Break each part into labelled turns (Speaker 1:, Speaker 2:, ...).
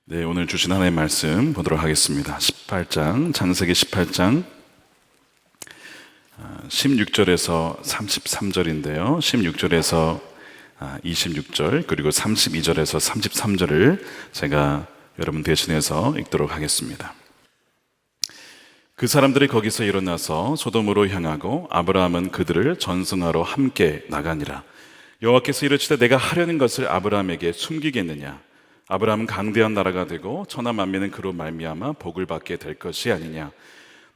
Speaker 1: 네, 오늘 주신 하나님의 말씀 보도록 하겠습니다. 18장, 창세기 18장 16절에서 33절인데요. 16절에서 26절 그리고 32절에서 33절을 제가 여러분 대신해서 읽도록 하겠습니다. 그 사람들이 거기서 일어나서 소돔으로 향하고 아브라함은 그들을 전승하러 함께 나가니라. 여호와께서 이르시되 내가 하려는 것을 아브라함에게 숨기겠느냐? 아브라함은 강대한 나라가 되고 천하 만민은 그로 말미암아 복을 받게 될 것이 아니냐.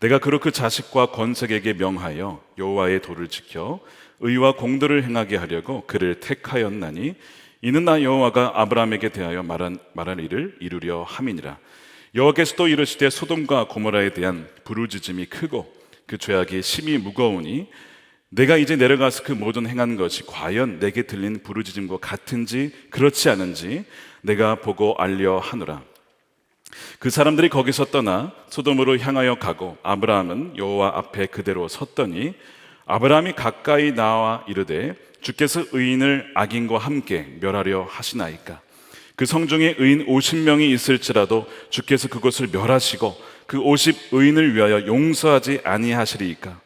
Speaker 1: 내가 그로 그 자식과 권색에게 명하여 여호와의 도를 지켜 의와 공도를 행하게 하려고 그를 택하였나니 이는 나 여호와가 아브라함에게 대하여 말한 일을 이루려 함이니라. 여호와께서 또 이르시되 소돔과 고모라에 대한 부르짖음이 크고 그 죄악이 심히 무거우니 내가 이제 내려가서 그 모든 행한 것이 과연 내게 들린 부르짖음과 같은지 그렇지 않은지 내가 보고 알려 하노라. 그 사람들이 거기서 떠나 소돔으로 향하여 가고 아브라함은 여호와 앞에 그대로 섰더니 아브라함이 가까이 나와 이르되 주께서 의인을 악인과 함께 멸하려 하시나이까? 그 성중에 의인 50명이 있을지라도 주께서 그곳을 멸하시고 그 50 의인을 위하여 용서하지 아니하시리이까?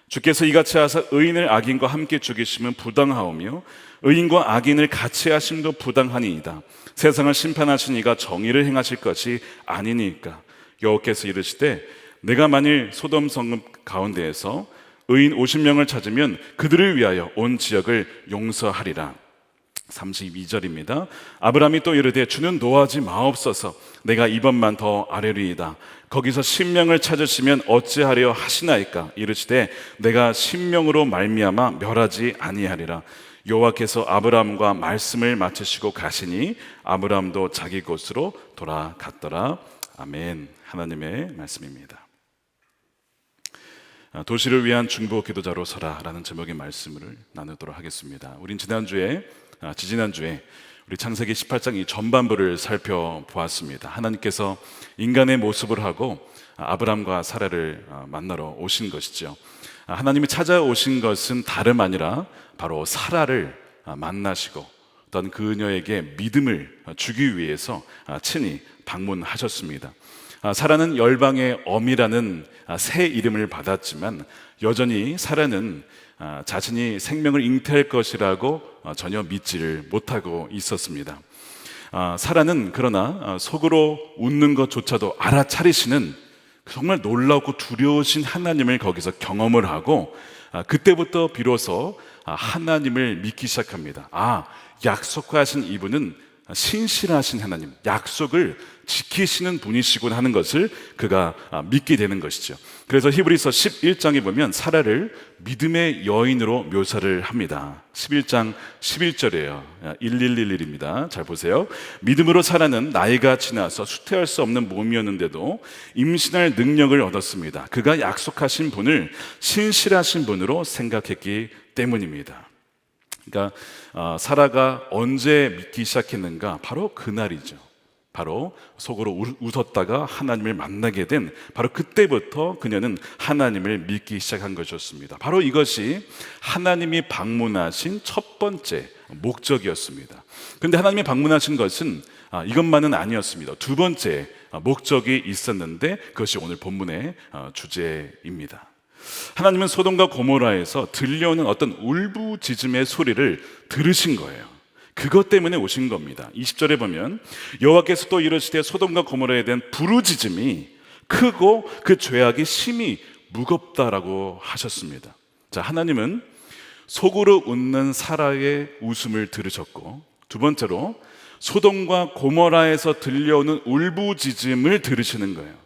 Speaker 1: 주께서 이같이 하사 의인을 악인과 함께 죽이시면 부당하오며 의인과 악인을 같이 하심도 부당하니이다. 세상을 심판하신 이가 정의를 행하실 것이 아니니까. 여호와께서 이르시되 내가 만일 소돔 성읍 가운데에서 의인 50명을 찾으면 그들을 위하여 온 지역을 용서하리라. 32절입니다. 아브라함이 또 이르되 주는 노하지 마옵소서. 내가 이번만 더 아뢰리이다. 거기서 10명을 찾으시면 어찌하려 하시나이까? 이르시되 내가 10명으로 말미암아 멸하지 아니하리라. 여호와께서 아브라함과 말씀을 마치시고 가시니 아브라함도 자기 곳으로 돌아갔더라. 아멘. 하나님의 말씀입니다. 도시를 위한 중보 기도자로 서라 라는 제목의 말씀을 나누도록 하겠습니다. 우린 지지난주에 우리 창세기 18장 이 전반부를 살펴보았습니다. 하나님께서 인간의 모습을 하고 아브람과 사라를 만나러 오신 것이죠. 하나님이 찾아오신 것은 다름 아니라 바로 사라를 만나시고 어떤 그녀에게 믿음을 주기 위해서 친히 방문하셨습니다. 사라는 열방의 어미라는 새 이름을 받았지만 여전히 사라는 자신이 생명을 잉태할 것이라고 전혀 믿지를 못하고 있었습니다. 사라는 그러나 속으로 웃는 것조차도 알아차리시는 정말 놀랍고 두려우신 하나님을 거기서 경험을 하고 그때부터 비로소 하나님을 믿기 시작합니다. 약속하신 이분은 신실하신 하나님, 약속을 지키시는 분이시군 하는 것을 그가 믿게 되는 것이죠. 그래서 히브리서 11장에 보면 사라를 믿음의 여인으로 묘사를 합니다. 11장 11절이에요 1111입니다 잘 보세요. 믿음으로 사라는 나이가 지나서 수태할 수 없는 몸이었는데도 임신할 능력을 얻었습니다. 그가 약속하신 분을 신실하신 분으로 생각했기 때문입니다. 그러니까 사라가 언제 믿기 시작했는가? 바로 그날이죠. 바로 속으로 웃었다가 하나님을 만나게 된 바로 그때부터 그녀는 하나님을 믿기 시작한 것이었습니다. 바로 이것이 하나님이 방문하신 첫 번째 목적이었습니다. 그런데 하나님이 방문하신 것은 이것만은 아니었습니다. 두 번째 목적이 있었는데 그것이 오늘 본문의 주제입니다. 하나님은 소돔과 고모라에서 들려오는 어떤 울부짖음의 소리를 들으신 거예요. 그것 때문에 오신 겁니다. 20절에 보면 여호와께서 또 이르시되 소돔과 고모라에 대한 부르짖음이 크고 그 죄악이 심히 무겁다라고 하셨습니다. 자, 하나님은 속으로 웃는 사라의 웃음을 들으셨고, 두 번째로 소돔과 고모라에서 들려오는 울부짖음을 들으시는 거예요.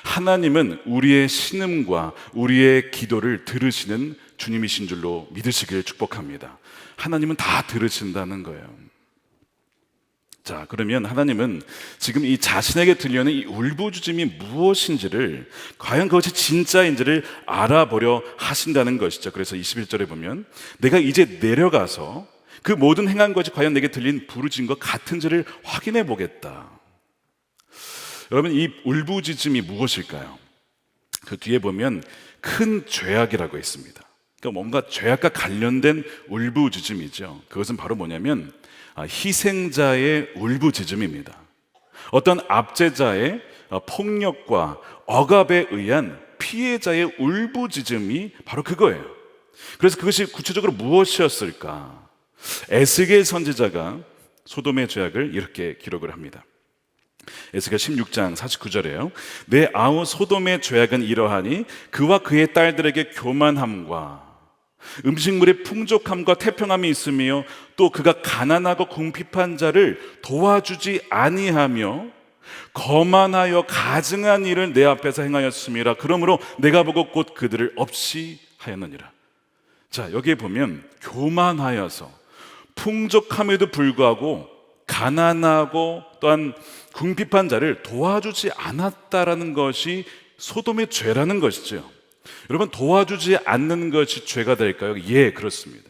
Speaker 1: 하나님은 우리의 신음과 우리의 기도를 들으시는 주님이신 줄로 믿으시길 축복합니다. 하나님은 다 들으신다는 거예요. 자, 그러면 하나님은 지금 이 자신에게 들려오는 이 울부짖음이 무엇인지를, 과연 그것이 진짜인지를 알아보려 하신다는 것이죠. 그래서 21절에 보면 내가 이제 내려가서 그 모든 행한 것이 과연 내게 들린 부르짖음과 같은지를 확인해 보겠다. 여러분, 이 울부짖음이 무엇일까요? 그 뒤에 보면 큰 죄악이라고 있습니다. 그러니까 뭔가 죄악과 관련된 울부짖음이죠. 그것은 바로 뭐냐면 희생자의 울부짖음입니다. 어떤 압제자의 폭력과 억압에 의한 피해자의 울부짖음이 바로 그거예요. 그래서 그것이 구체적으로 무엇이었을까? 에스겔 선지자가 소돔의 죄악을 이렇게 기록을 합니다. 에스겔 16장 49절에요. 내 아우 소돔의 죄악은 이러하니 그와 그의 딸들에게 교만함과 음식물의 풍족함과 태평함이 있으며 또 그가 가난하고 궁핍한 자를 도와주지 아니하며 거만하여 가증한 일을 내 앞에서 행하였음이라. 그러므로 내가 보고 곧 그들을 없이 하였느니라. 자, 여기에 보면 교만하여서 풍족함에도 불구하고 가난하고 또한 궁핍한 자를 도와주지 않았다라는 것이 소돔의 죄라는 것이죠. 여러분, 도와주지 않는 것이 죄가 될까요? 예, 그렇습니다.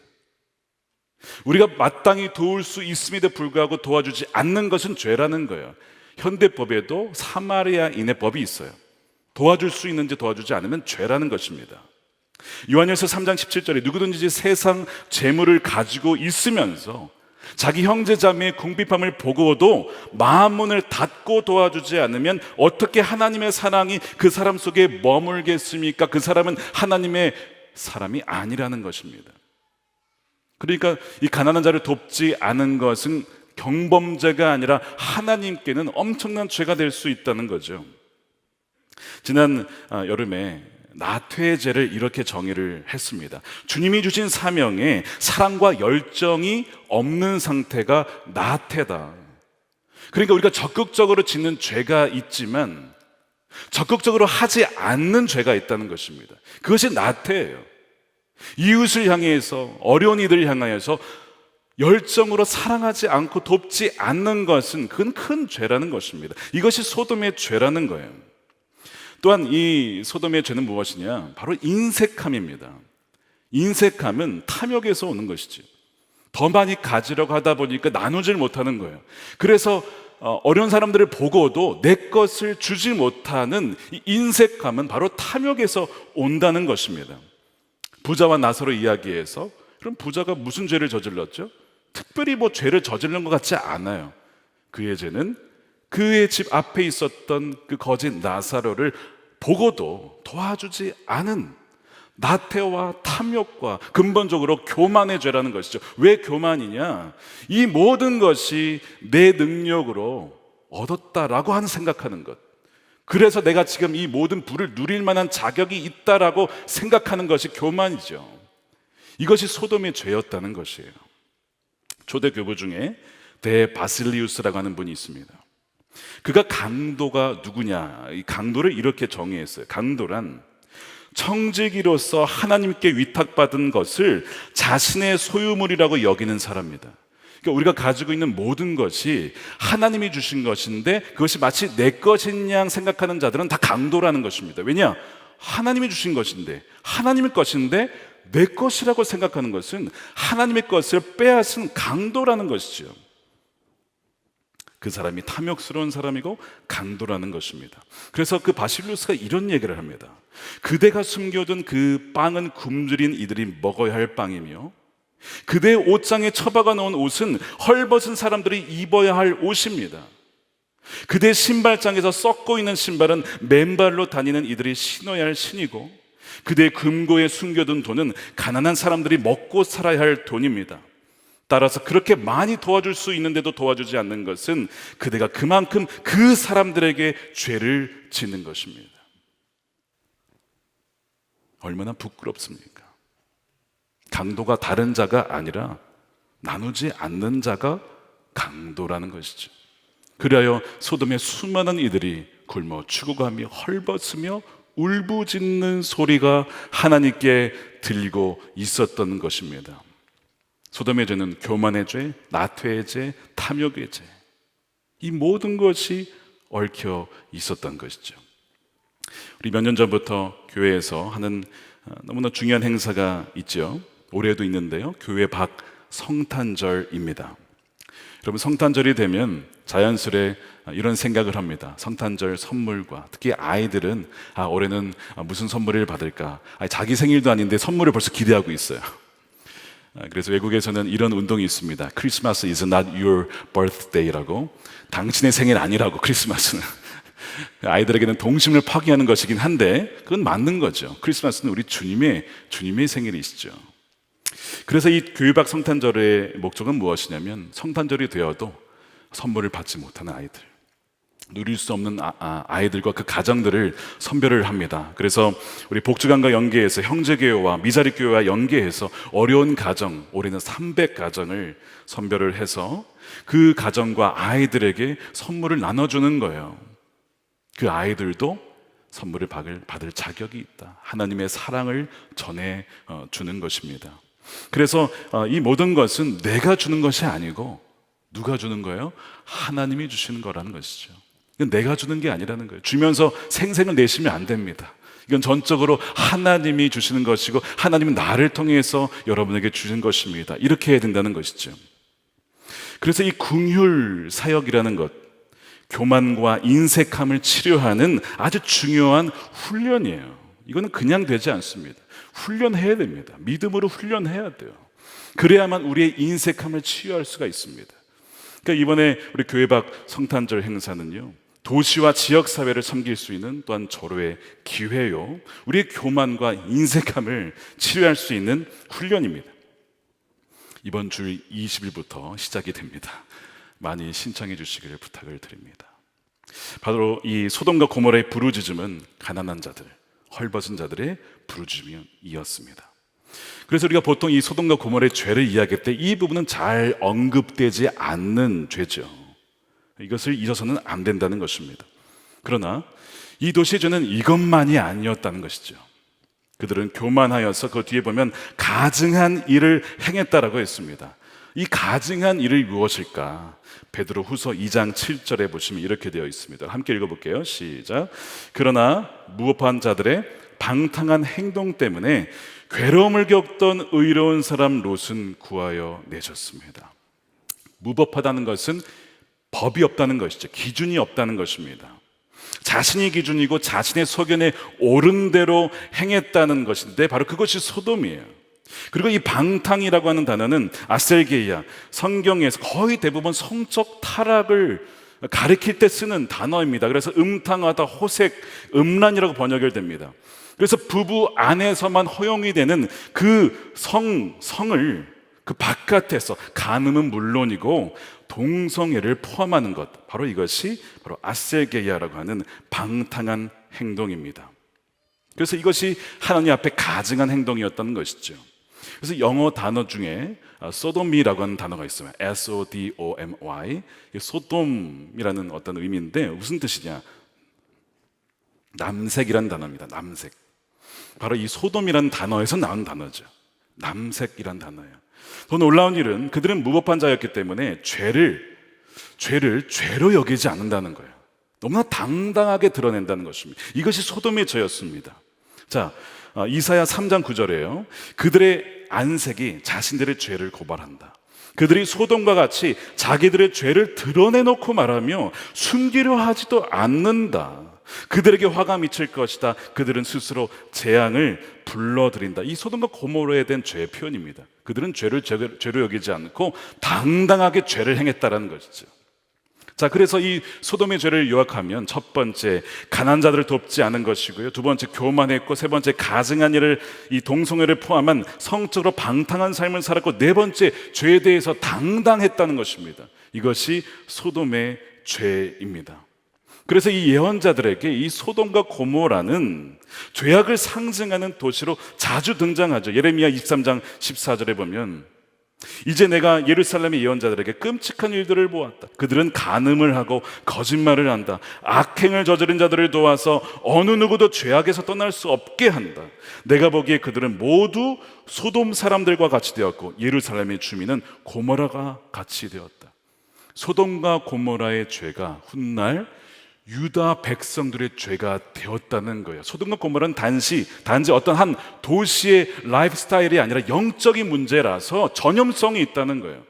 Speaker 1: 우리가 마땅히 도울 수 있음에도 불구하고 도와주지 않는 것은 죄라는 거예요. 현대법에도 사마리아인의 법이 있어요. 도와줄 수 있는지 도와주지 않으면 죄라는 것입니다. 요한일서 3장 17절에 누구든지 세상 재물을 가지고 있으면서 자기 형제 자매의 궁핍함을 보고도 마음문을 닫고 도와주지 않으면 어떻게 하나님의 사랑이 그 사람 속에 머물겠습니까? 그 사람은 하나님의 사람이 아니라는 것입니다. 그러니까 이 가난한 자를 돕지 않은 것은 경범죄가 아니라 하나님께는 엄청난 죄가 될 수 있다는 거죠. 지난 여름에 나태죄를 이렇게 정의를 했습니다. 주님이 주신 사명에 사랑과 열정이 없는 상태가 나태다. 그러니까 우리가 적극적으로 짓는 죄가 있지만 적극적으로 하지 않는 죄가 있다는 것입니다. 그것이 나태예요. 이웃을 향해서, 어려운 이들을 향하여서 열정으로 사랑하지 않고 돕지 않는 것은 그건 큰 죄라는 것입니다. 이것이 소돔의 죄라는 거예요. 또한 이 소돔의 죄는 무엇이냐? 바로 인색함입니다. 인색함은 탐욕에서 오는 것이지. 더 많이 가지려고 하다 보니까 나누질 못하는 거예요. 그래서 어려운 사람들을 보고도 내 것을 주지 못하는 이 인색함은 바로 탐욕에서 온다는 것입니다. 부자와 나사로 이야기에서 그럼 부자가 무슨 죄를 저질렀죠? 특별히 뭐 죄를 저지른 것 같지 않아요. 그의 죄는 그의 집 앞에 있었던 그 거짓 나사로를 보고도 도와주지 않은 나태와 탐욕과 근본적으로 교만의 죄라는 것이죠. 왜 교만이냐? 이 모든 것이 내 능력으로 얻었다라고 하는 생각하는 것. 그래서 내가 지금 이 모든 부를 누릴 만한 자격이 있다라고 생각하는 것이 교만이죠. 이것이 소돔의 죄였다는 것이에요. 초대 교부 중에 대바실리우스라고 하는 분이 있습니다. 그가 강도가 누구냐? 이 강도를 이렇게 정의했어요. 강도란 청지기로서 하나님께 위탁받은 것을 자신의 소유물이라고 여기는 사람입니다. 그러니까 우리가 가지고 있는 모든 것이 하나님이 주신 것인데 그것이 마치 내 것인 양 생각하는 자들은 다 강도라는 것입니다. 왜냐? 하나님이 주신 것인데, 하나님의 것인데 내 것이라고 생각하는 것은 하나님의 것을 빼앗은 강도라는 것이죠. 그 사람이 탐욕스러운 사람이고 강도라는 것입니다. 그래서 그 바실루스가 이런 얘기를 합니다. 그대가 숨겨둔 그 빵은 굶주린 이들이 먹어야 할 빵이며 그대의 옷장에 처박아 놓은 옷은 헐벗은 사람들이 입어야 할 옷입니다. 그대의 신발장에서 썩고 있는 신발은 맨발로 다니는 이들이 신어야 할 신이고 그대의 금고에 숨겨둔 돈은 가난한 사람들이 먹고 살아야 할 돈입니다. 따라서 그렇게 많이 도와줄 수 있는데도 도와주지 않는 것은 그대가 그만큼 그 사람들에게 죄를 짓는 것입니다. 얼마나 부끄럽습니까? 강도가 다른 자가 아니라 나누지 않는 자가 강도라는 것이죠. 그리하여 소돔의 수많은 이들이 굶어 죽어가며 헐벗으며 울부짖는 소리가 하나님께 들리고 있었던 것입니다. 소돔의 죄는 교만의 죄, 나태의 죄, 탐욕의 죄, 이 모든 것이 얽혀 있었던 것이죠. 우리 몇 년 전부터 교회에서 하는 너무나 중요한 행사가 있죠. 올해도 있는데요. 교회 밖 성탄절입니다. 여러분, 성탄절이 되면 자연스레 이런 생각을 합니다. 성탄절 선물과 특히 아이들은 올해는 무슨 선물을 받을까? 자기 생일도 아닌데 선물을 벌써 기대하고 있어요. 그래서 외국에서는 이런 운동이 있습니다. Christmas is not your birthday라고. 당신의 생일 아니라고, 크리스마스는. 아이들에게는 동심을 파괴하는 것이긴 한데 그건 맞는 거죠. 크리스마스는 우리 주님의 생일이시죠. 그래서 이 교회박 성탄절의 목적은 무엇이냐면, 성탄절이 되어도 선물을 받지 못하는 아이들, 누릴 수 없는 아이들과 그 가정들을 선별을 합니다. 그래서 우리 복지관과 연계해서 형제교회와 미자립교회와 연계해서 어려운 가정, 올해는 300가정을 선별을 해서 그 가정과 아이들에게 선물을 나눠주는 거예요. 그 아이들도 선물을 받을 자격이 있다. 하나님의 사랑을 전해주는 것입니다. 그래서 이 모든 것은 내가 주는 것이 아니고 누가 주는 거예요? 하나님이 주시는 거라는 것이죠. 이건 내가 주는 게 아니라는 거예요. 주면서 생생을 내시면 안 됩니다. 이건 전적으로 하나님이 주시는 것이고 하나님은 나를 통해서 여러분에게 주신 것입니다. 이렇게 해야 된다는 것이죠. 그래서 이 긍휼 사역이라는 것, 교만과 인색함을 치료하는 아주 중요한 훈련이에요. 이거는 그냥 되지 않습니다. 훈련해야 됩니다. 믿음으로 훈련해야 돼요. 그래야만 우리의 인색함을 치유할 수가 있습니다. 그러니까 이번에 우리 교회박 성탄절 행사는요, 도시와 지역사회를 섬길 수 있는 또한 절호의 기회요, 우리의 교만과 인색함을 치료할 수 있는 훈련입니다. 이번 주 20일부터 시작이 됩니다. 많이 신청해 주시기를 부탁을 드립니다. 바로 이 소돔과 고모라의 부르짖음은 가난한 자들, 헐벗은 자들의 부르짖음이었습니다. 그래서 우리가 보통 이 소돔과 고모라의 죄를 이야기할 때 이 부분은 잘 언급되지 않는 죄죠. 이것을 잊어서는 안 된다는 것입니다. 그러나 이 도시의 죄는 이것만이 아니었다는 것이죠. 그들은 교만하여서 그 뒤에 보면 가증한 일을 행했다라고 했습니다. 이 가증한 일이 무엇일까? 베드로 후서 2장 7절에 보시면 이렇게 되어 있습니다. 함께 읽어볼게요. 시작. 그러나 무법한 자들의 방탕한 행동 때문에 괴로움을 겪던 의로운 사람 롯은 구하여 내셨습니다. 무법하다는 것은 법이 없다는 것이죠. 기준이 없다는 것입니다. 자신이 기준이고 자신의 소견에 옳은 대로 행했다는 것인데 바로 그것이 소돔이에요. 그리고 이 방탕이라고 하는 단어는 아셀게이아, 성경에서 거의 대부분 성적 타락을 가리킬 때 쓰는 단어입니다. 그래서 음탕하다, 호색, 음란이라고 번역이 됩니다. 그래서 부부 안에서만 허용이 되는 그 성을 그 바깥에서, 간음은 물론이고 동성애를 포함하는 것, 바로 이것이 바로 아셀게이아라고 하는 방탕한 행동입니다. 그래서 이것이 하나님 앞에 가증한 행동이었다는 것이죠. 그래서 영어 단어 중에 소돔이라고 하는 단어가 있어요. S-O-D-O-M-Y. 소돔이라는 어떤 의미인데 무슨 뜻이냐? 남색이라는 단어입니다. 남색. 바로 이 소돔이라는 단어에서 나온 단어죠. 남색이라는 단어예요. 더 놀라운 일은 그들은 무법한 자였기 때문에 죄를 죄로 여기지 않는다는 거예요. 너무나 당당하게 드러낸다는 것입니다. 이것이 소돔의 죄였습니다. 자, 이사야 3장 9절에요. 그들의 안색이 자신들의 죄를 고발한다. 그들이 소돔과 같이 자기들의 죄를 드러내놓고 말하며 숨기려 하지도 않는다. 그들에게 화가 미칠 것이다. 그들은 스스로 재앙을 불러들인다. 이 소돔과 고모라에 대한 죄의 표현입니다. 그들은 죄를 죄로 여기지 않고 당당하게 죄를 행했다라는 것이죠. 자, 그래서 이 소돔의 죄를 요약하면 첫 번째, 가난한 자들을 돕지 않은 것이고요. 두 번째, 교만했고, 세 번째, 가증한 일을, 이 동성애를 포함한 성적으로 방탕한 삶을 살았고, 네 번째, 죄에 대해서 당당했다는 것입니다. 이것이 소돔의 죄입니다. 그래서 이 예언자들에게 이 소돔과 고모라는 죄악을 상징하는 도시로 자주 등장하죠. 예레미야 23장 14절에 보면 이제 내가 예루살렘의 예언자들에게 끔찍한 일들을 보았다. 그들은 간음을 하고 거짓말을 한다. 악행을 저지른 자들을 도와서 어느 누구도 죄악에서 떠날 수 없게 한다. 내가 보기에 그들은 모두 소돔 사람들과 같이 되었고 예루살렘의 주민은 고모라가 같이 되었다. 소돔과 고모라의 죄가 훗날 유다 백성들의 죄가 되었다는 거예요. 소돔과 고모라는 단지 어떤 한 도시의 라이프 스타일이 아니라 영적인 문제라서 전염성이 있다는 거예요.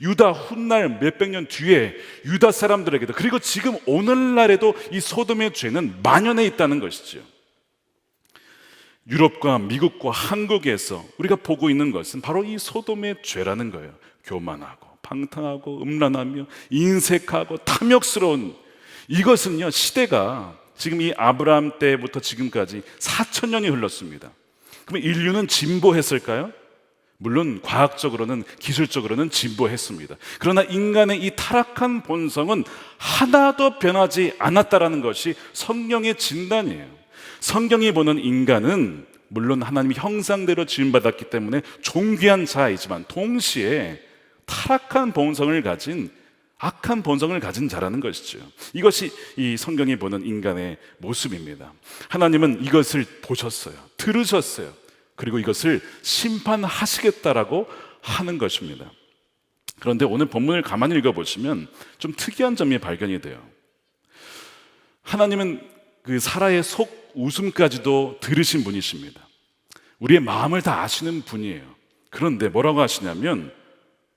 Speaker 1: 유다 훗날 몇백 년 뒤에 유다 사람들에게도, 그리고 지금 오늘날에도 이 소돔의 죄는 만연해 있다는 것이죠. 유럽과 미국과 한국에서 우리가 보고 있는 것은 바로 이 소돔의 죄라는 거예요. 교만하고 방탕하고 음란하며 인색하고 탐욕스러운, 이것은요, 시대가 지금 이 아브라함 때부터 지금까지 4,000년이 흘렀습니다. 그러면 인류는 진보했을까요? 물론 과학적으로는, 기술적으로는 진보했습니다. 그러나 인간의 이 타락한 본성은 하나도 변하지 않았다라는 것이 성경의 진단이에요. 성경이 보는 인간은 물론 하나님의 형상대로 지음받았기 때문에 존귀한 자이지만 동시에 타락한 본성을 가진, 악한 본성을 가진 자라는 것이죠. 이것이 이 성경이 보는 인간의 모습입니다. 하나님은 이것을 보셨어요. 들으셨어요. 그리고 이것을 심판하시겠다라고 하는 것입니다. 그런데 오늘 본문을 가만히 읽어보시면 좀 특이한 점이 발견이 돼요. 하나님은 그 사라의 속 웃음까지도 들으신 분이십니다. 우리의 마음을 다 아시는 분이에요. 그런데 뭐라고 하시냐면,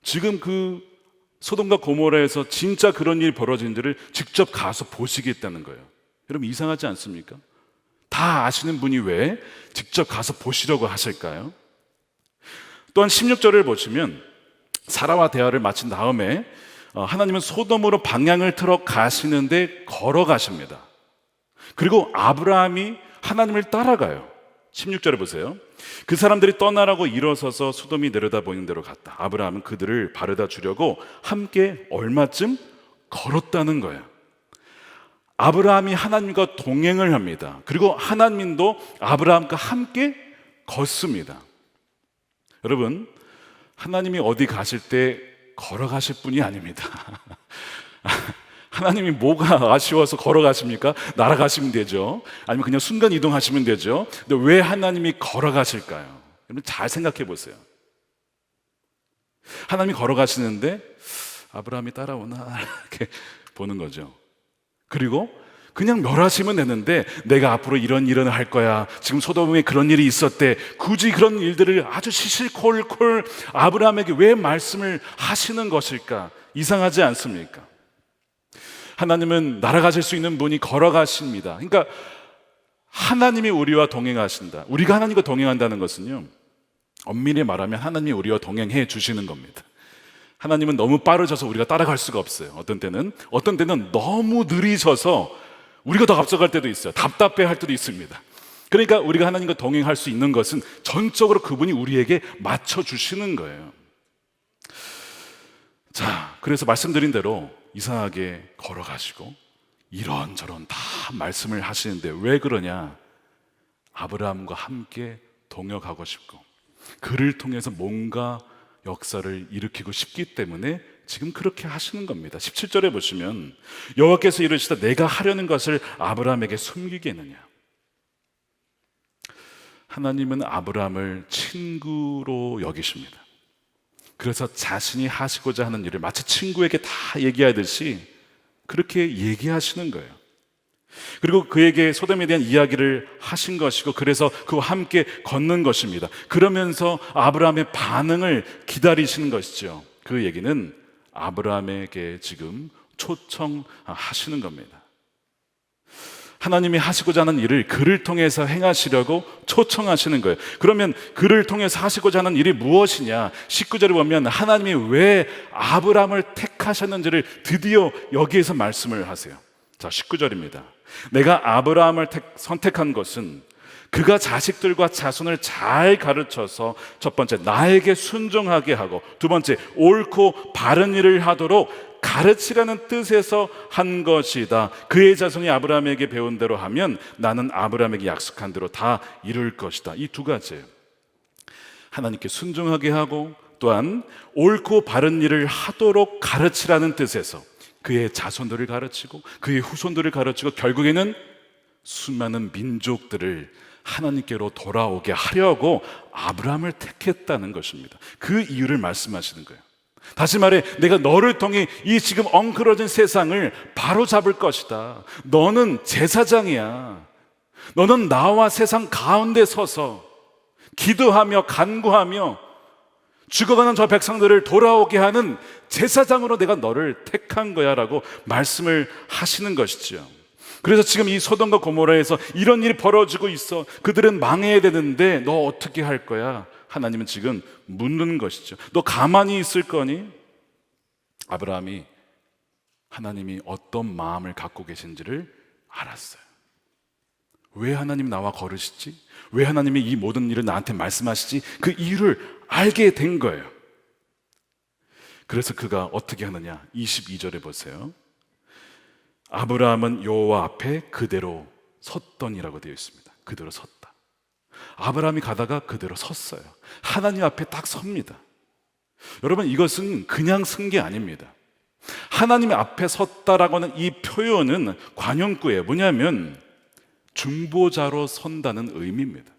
Speaker 1: 지금 그 소돔과 고모라에서 진짜 그런 일이 벌어진지를 직접 가서 보시겠다는 거예요. 여러분, 이상하지 않습니까? 다 아시는 분이 왜 직접 가서 보시려고 하실까요? 또한 16절을 보시면 사라와 대화를 마친 다음에 하나님은 소돔으로 방향을 틀어 가시는데 걸어가십니다. 그리고 아브라함이 하나님을 따라가요. 16절에 보세요. 그 사람들이 떠나라고 일어서서 소돔이 내려다보이는 대로 갔다. 아브라함은 그들을 바르다 주려고 함께 얼마쯤 걸었다는 거예요. 아브라함이 하나님과 동행을 합니다. 그리고 하나님도 아브라함과 함께 걷습니다. 여러분, 하나님이 어디 가실 때 걸어가실 분이 아닙니다. 하나님이 뭐가 아쉬워서 걸어가십니까? 날아가시면 되죠. 아니면 그냥 순간 이동하시면 되죠. 근데 왜 하나님이 걸어가실까요? 여러분, 잘 생각해 보세요. 하나님이 걸어가시는데 아브라함이 따라오나 이렇게 보는 거죠. 그리고 그냥 멸하시면 되는데, 내가 앞으로 이런 일은 할 거야, 지금 소돔에 그런 일이 있었대, 굳이 그런 일들을 아주 시시콜콜 아브라함에게 왜 말씀을 하시는 것일까? 이상하지 않습니까? 하나님은 날아가실 수 있는 분이 걸어가십니다. 그러니까 하나님이 우리와 동행하신다. 우리가 하나님과 동행한다는 것은요, 엄밀히 말하면 하나님이 우리와 동행해 주시는 겁니다. 하나님은 너무 빠르셔서 우리가 따라갈 수가 없어요. 어떤 때는 너무 느리셔서 우리가 더 앞서갈 때도 있어요. 답답해 할 때도 있습니다. 그러니까 우리가 하나님과 동행할 수 있는 것은 전적으로 그분이 우리에게 맞춰주시는 거예요. 자, 그래서 말씀드린 대로 이상하게 걸어가시고 이런저런 다 말씀을 하시는데, 왜 그러냐? 아브라함과 함께 동역하고 싶고 그를 통해서 뭔가 역사를 일으키고 싶기 때문에 지금 그렇게 하시는 겁니다. 17절에 보시면 여호와께서 이르시되 내가 하려는 것을 아브라함에게 숨기겠느냐. 하나님은 아브라함을 친구로 여기십니다. 그래서 자신이 하시고자 하는 일을 마치 친구에게 다 얘기하듯이 그렇게 얘기하시는 거예요. 그리고 그에게 소돔에 대한 이야기를 하신 것이고, 그래서 그와 함께 걷는 것입니다. 그러면서 아브라함의 반응을 기다리시는 것이죠. 그 얘기는 아브라함에게 지금 초청하시는 겁니다. 하나님이 하시고자 하는 일을 그를 통해서 행하시려고 초청하시는 거예요. 그러면 그를 통해서 하시고자 하는 일이 무엇이냐? 19절에 보면 하나님이 왜 아브라함을 택하셨는지를 드디어 여기에서 말씀을 하세요. 자, 19절입니다. 내가 아브라함을 선택한 것은 그가 자식들과 자손을 잘 가르쳐서, 첫 번째, 나에게 순종하게 하고, 두 번째, 옳고 바른 일을 하도록 가르치라는 뜻에서 한 것이다. 그의 자손이 아브라함에게 배운 대로 하면 나는 아브라함에게 약속한 대로 다 이룰 것이다. 이 두 가지예요. 하나님께 순종하게 하고, 또한 옳고 바른 일을 하도록 가르치라는 뜻에서 그의 자손들을 가르치고 그의 후손들을 가르치고 결국에는 수많은 민족들을 하나님께로 돌아오게 하려고 아브라함을 택했다는 것입니다. 그 이유를 말씀하시는 거예요. 다시 말해, 내가 너를 통해 이 지금 엉클어진 세상을 바로잡을 것이다. 너는 제사장이야. 너는 나와 세상 가운데 서서 기도하며 간구하며 죽어가는 저 백성들을 돌아오게 하는 제사장으로 내가 너를 택한 거야 라고 말씀을 하시는 것이죠. 그래서 지금 이 소돔과 고모라에서 이런 일이 벌어지고 있어. 그들은 망해야 되는데 너 어떻게 할 거야? 하나님은 지금 묻는 것이죠. 너 가만히 있을 거니? 아브라함이 하나님이 어떤 마음을 갖고 계신지를 알았어요. 왜 하나님 나와 걸으시지? 왜 하나님이 이 모든 일을 나한테 말씀하시지? 그 이유를 알게 된 거예요. 그래서 그가 어떻게 하느냐? 22절에 보세요. 아브라함은 여호와 앞에 그대로 섰더니라고 되어 있습니다. 그대로 섰다. 아브라함이 가다가 그대로 섰어요. 하나님 앞에 딱 섭니다. 여러분, 이것은 그냥 선 게 아닙니다. 하나님 앞에 섰다라고 하는 이 표현은 관용구예요. 뭐냐면 중보자로 선다는 의미입니다.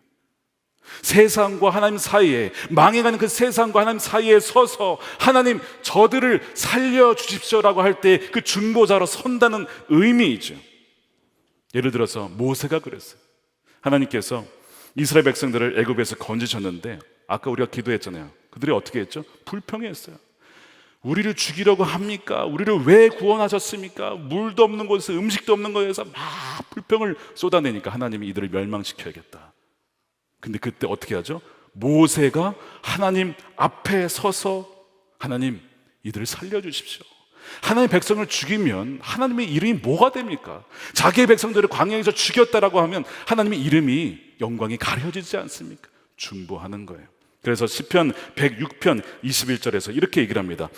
Speaker 1: 세상과 하나님 사이에, 망해가는 그 세상과 하나님 사이에 서서 하나님 저들을 살려주십시오라고 할 때 그 중보자로 선다는 의미이죠. 예를 들어서 모세가 그랬어요. 하나님께서 이스라엘 백성들을 애굽에서 건지셨는데 아까 우리가 기도했잖아요. 그들이 어떻게 했죠? 불평했어요. 우리를 죽이려고 합니까? 우리를 왜 구원하셨습니까? 물도 없는 곳에서, 음식도 없는 곳에서 막 불평을 쏟아내니까 하나님이 이들을 멸망시켜야겠다. 근데 그때 어떻게 하죠? 모세가 하나님 앞에 서서 하나님 이들을 살려주십시오. 하나님의 백성을 죽이면 하나님의 이름이 뭐가 됩니까? 자기의 백성들을 광야에서 죽였다라고 하면 하나님의 이름이, 영광이 가려지지 않습니까? 중보하는 거예요. 그래서 시편 106편 21절에서 이렇게 얘기를 합니다.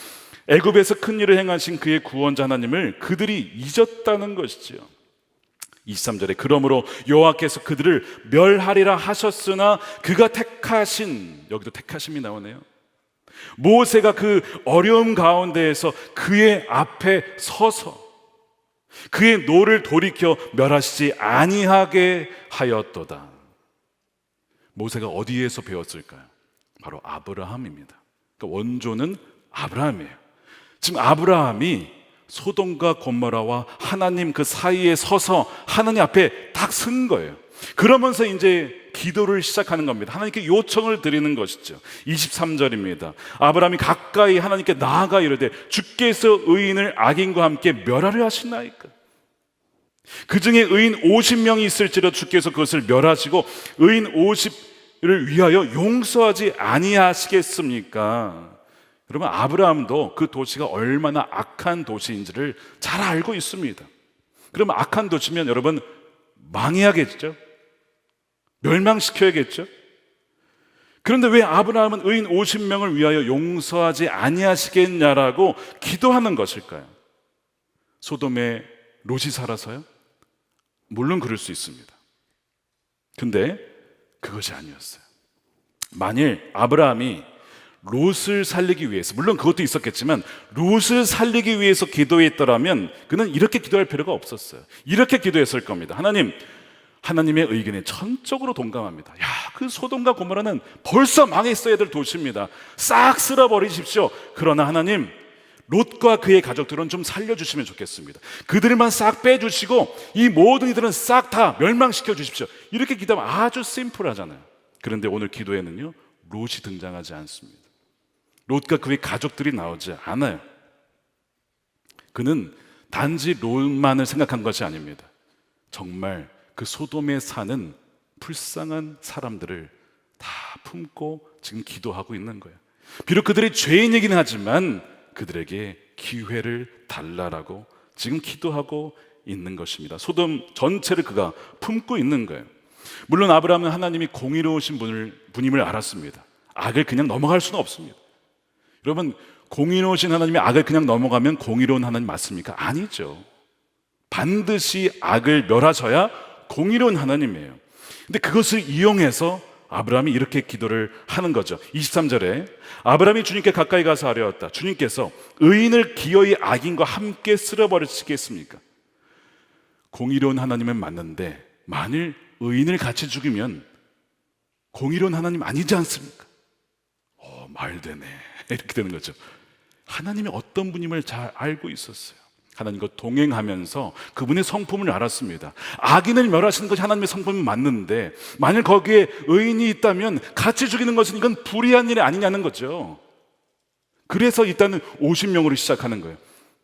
Speaker 1: 애굽에서 큰 일을 행하신 그의 구원자 하나님을 그들이 잊었다는 것이지요. 23절에 그러므로 여호와께서 그들을 멸하리라 하셨으나 그가 택하신, 여기도 택하심이 나오네요. 모세가 그 어려움 가운데에서 그의 앞에 서서 그의 노를 돌이켜 멸하시지 아니하게 하였도다. 모세가 어디에서 배웠을까요? 바로 아브라함입니다. 그러니까 원조는 아브라함이에요. 지금 아브라함이 소돔과 고모라와 하나님 그 사이에 서서 하나님 앞에 딱 선 거예요. 그러면서 이제 기도를 시작하는 겁니다. 하나님께 요청을 드리는 것이죠. 23절입니다. 아브라함이 가까이 하나님께 나아가 이르되 주께서 의인을 악인과 함께 멸하려 하시나이까? 그 중에 의인 50명이 있을지라 주께서 그것을 멸하시고 의인 50을 위하여 용서하지 아니하시겠습니까? 여러분, 아브라함도 그 도시가 얼마나 악한 도시인지를 잘 알고 있습니다. 그러면 악한 도시면 여러분 망해야겠죠? 멸망시켜야겠죠? 그런데 왜 아브라함은 의인 50명을 위하여 용서하지 아니하시겠냐라고 기도하는 것일까요? 소돔에 롯이 살아서요? 물론 그럴 수 있습니다. 근데 그것이 아니었어요. 만일 아브라함이 롯을 살리기 위해서, 물론 그것도 있었겠지만 롯을 살리기 위해서 기도했더라면 그는 이렇게 기도할 필요가 없었어요. 이렇게 기도했을 겁니다. 하나님의 의견에 전적으로 동감합니다. 야, 그 소돔과 고모라는 벌써 망했어야 될 도시입니다. 싹 쓸어버리십시오. 그러나 하나님, 롯과 그의 가족들은 좀 살려주시면 좋겠습니다. 그들만 싹 빼주시고 이 모든 이들은 싹 다 멸망시켜 주십시오. 이렇게 기도하면 아주 심플하잖아요. 그런데 오늘 기도에는요, 롯이 등장하지 않습니다. 롯과 그의 가족들이 나오지 않아요. 그는 단지 롯만을 생각한 것이 아닙니다. 정말 그 소돔에 사는 불쌍한 사람들을 다 품고 지금 기도하고 있는 거예요. 비록 그들이 죄인이긴 하지만 그들에게 기회를 달라라고 지금 기도하고 있는 것입니다. 소돔 전체를 그가 품고 있는 거예요. 물론 아브라함은 하나님이 공의로우신 분임을 알았습니다. 악을 그냥 넘어갈 수는 없습니다. 여러분, 공의로우신 하나님이 악을 그냥 넘어가면 공의로운 하나님 맞습니까? 아니죠. 반드시 악을 멸하셔야 공의로운 하나님이에요. 근데 그것을 이용해서 아브라함이 이렇게 기도를 하는 거죠. 23절에 아브라함이 주님께 가까이 가서 아뢰었다. 주님께서 의인을 기어이 악인과 함께 쓸어버리시겠습니까? 공의로운 하나님은 맞는데 만일 의인을 같이 죽이면 공의로운 하나님 아니지 않습니까? 말 되네. 이렇게 되는 거죠. 하나님이 어떤 분임을 잘 알고 있었어요. 하나님과 동행하면서 그분의 성품을 알았습니다. 악인을 멸하시는 것이 하나님의 성품은 맞는데 만일 거기에 의인이 있다면 같이 죽이는 것은 이건 불의한 일이 아니냐는 거죠. 그래서 일단은 50명으로 시작하는 거예요.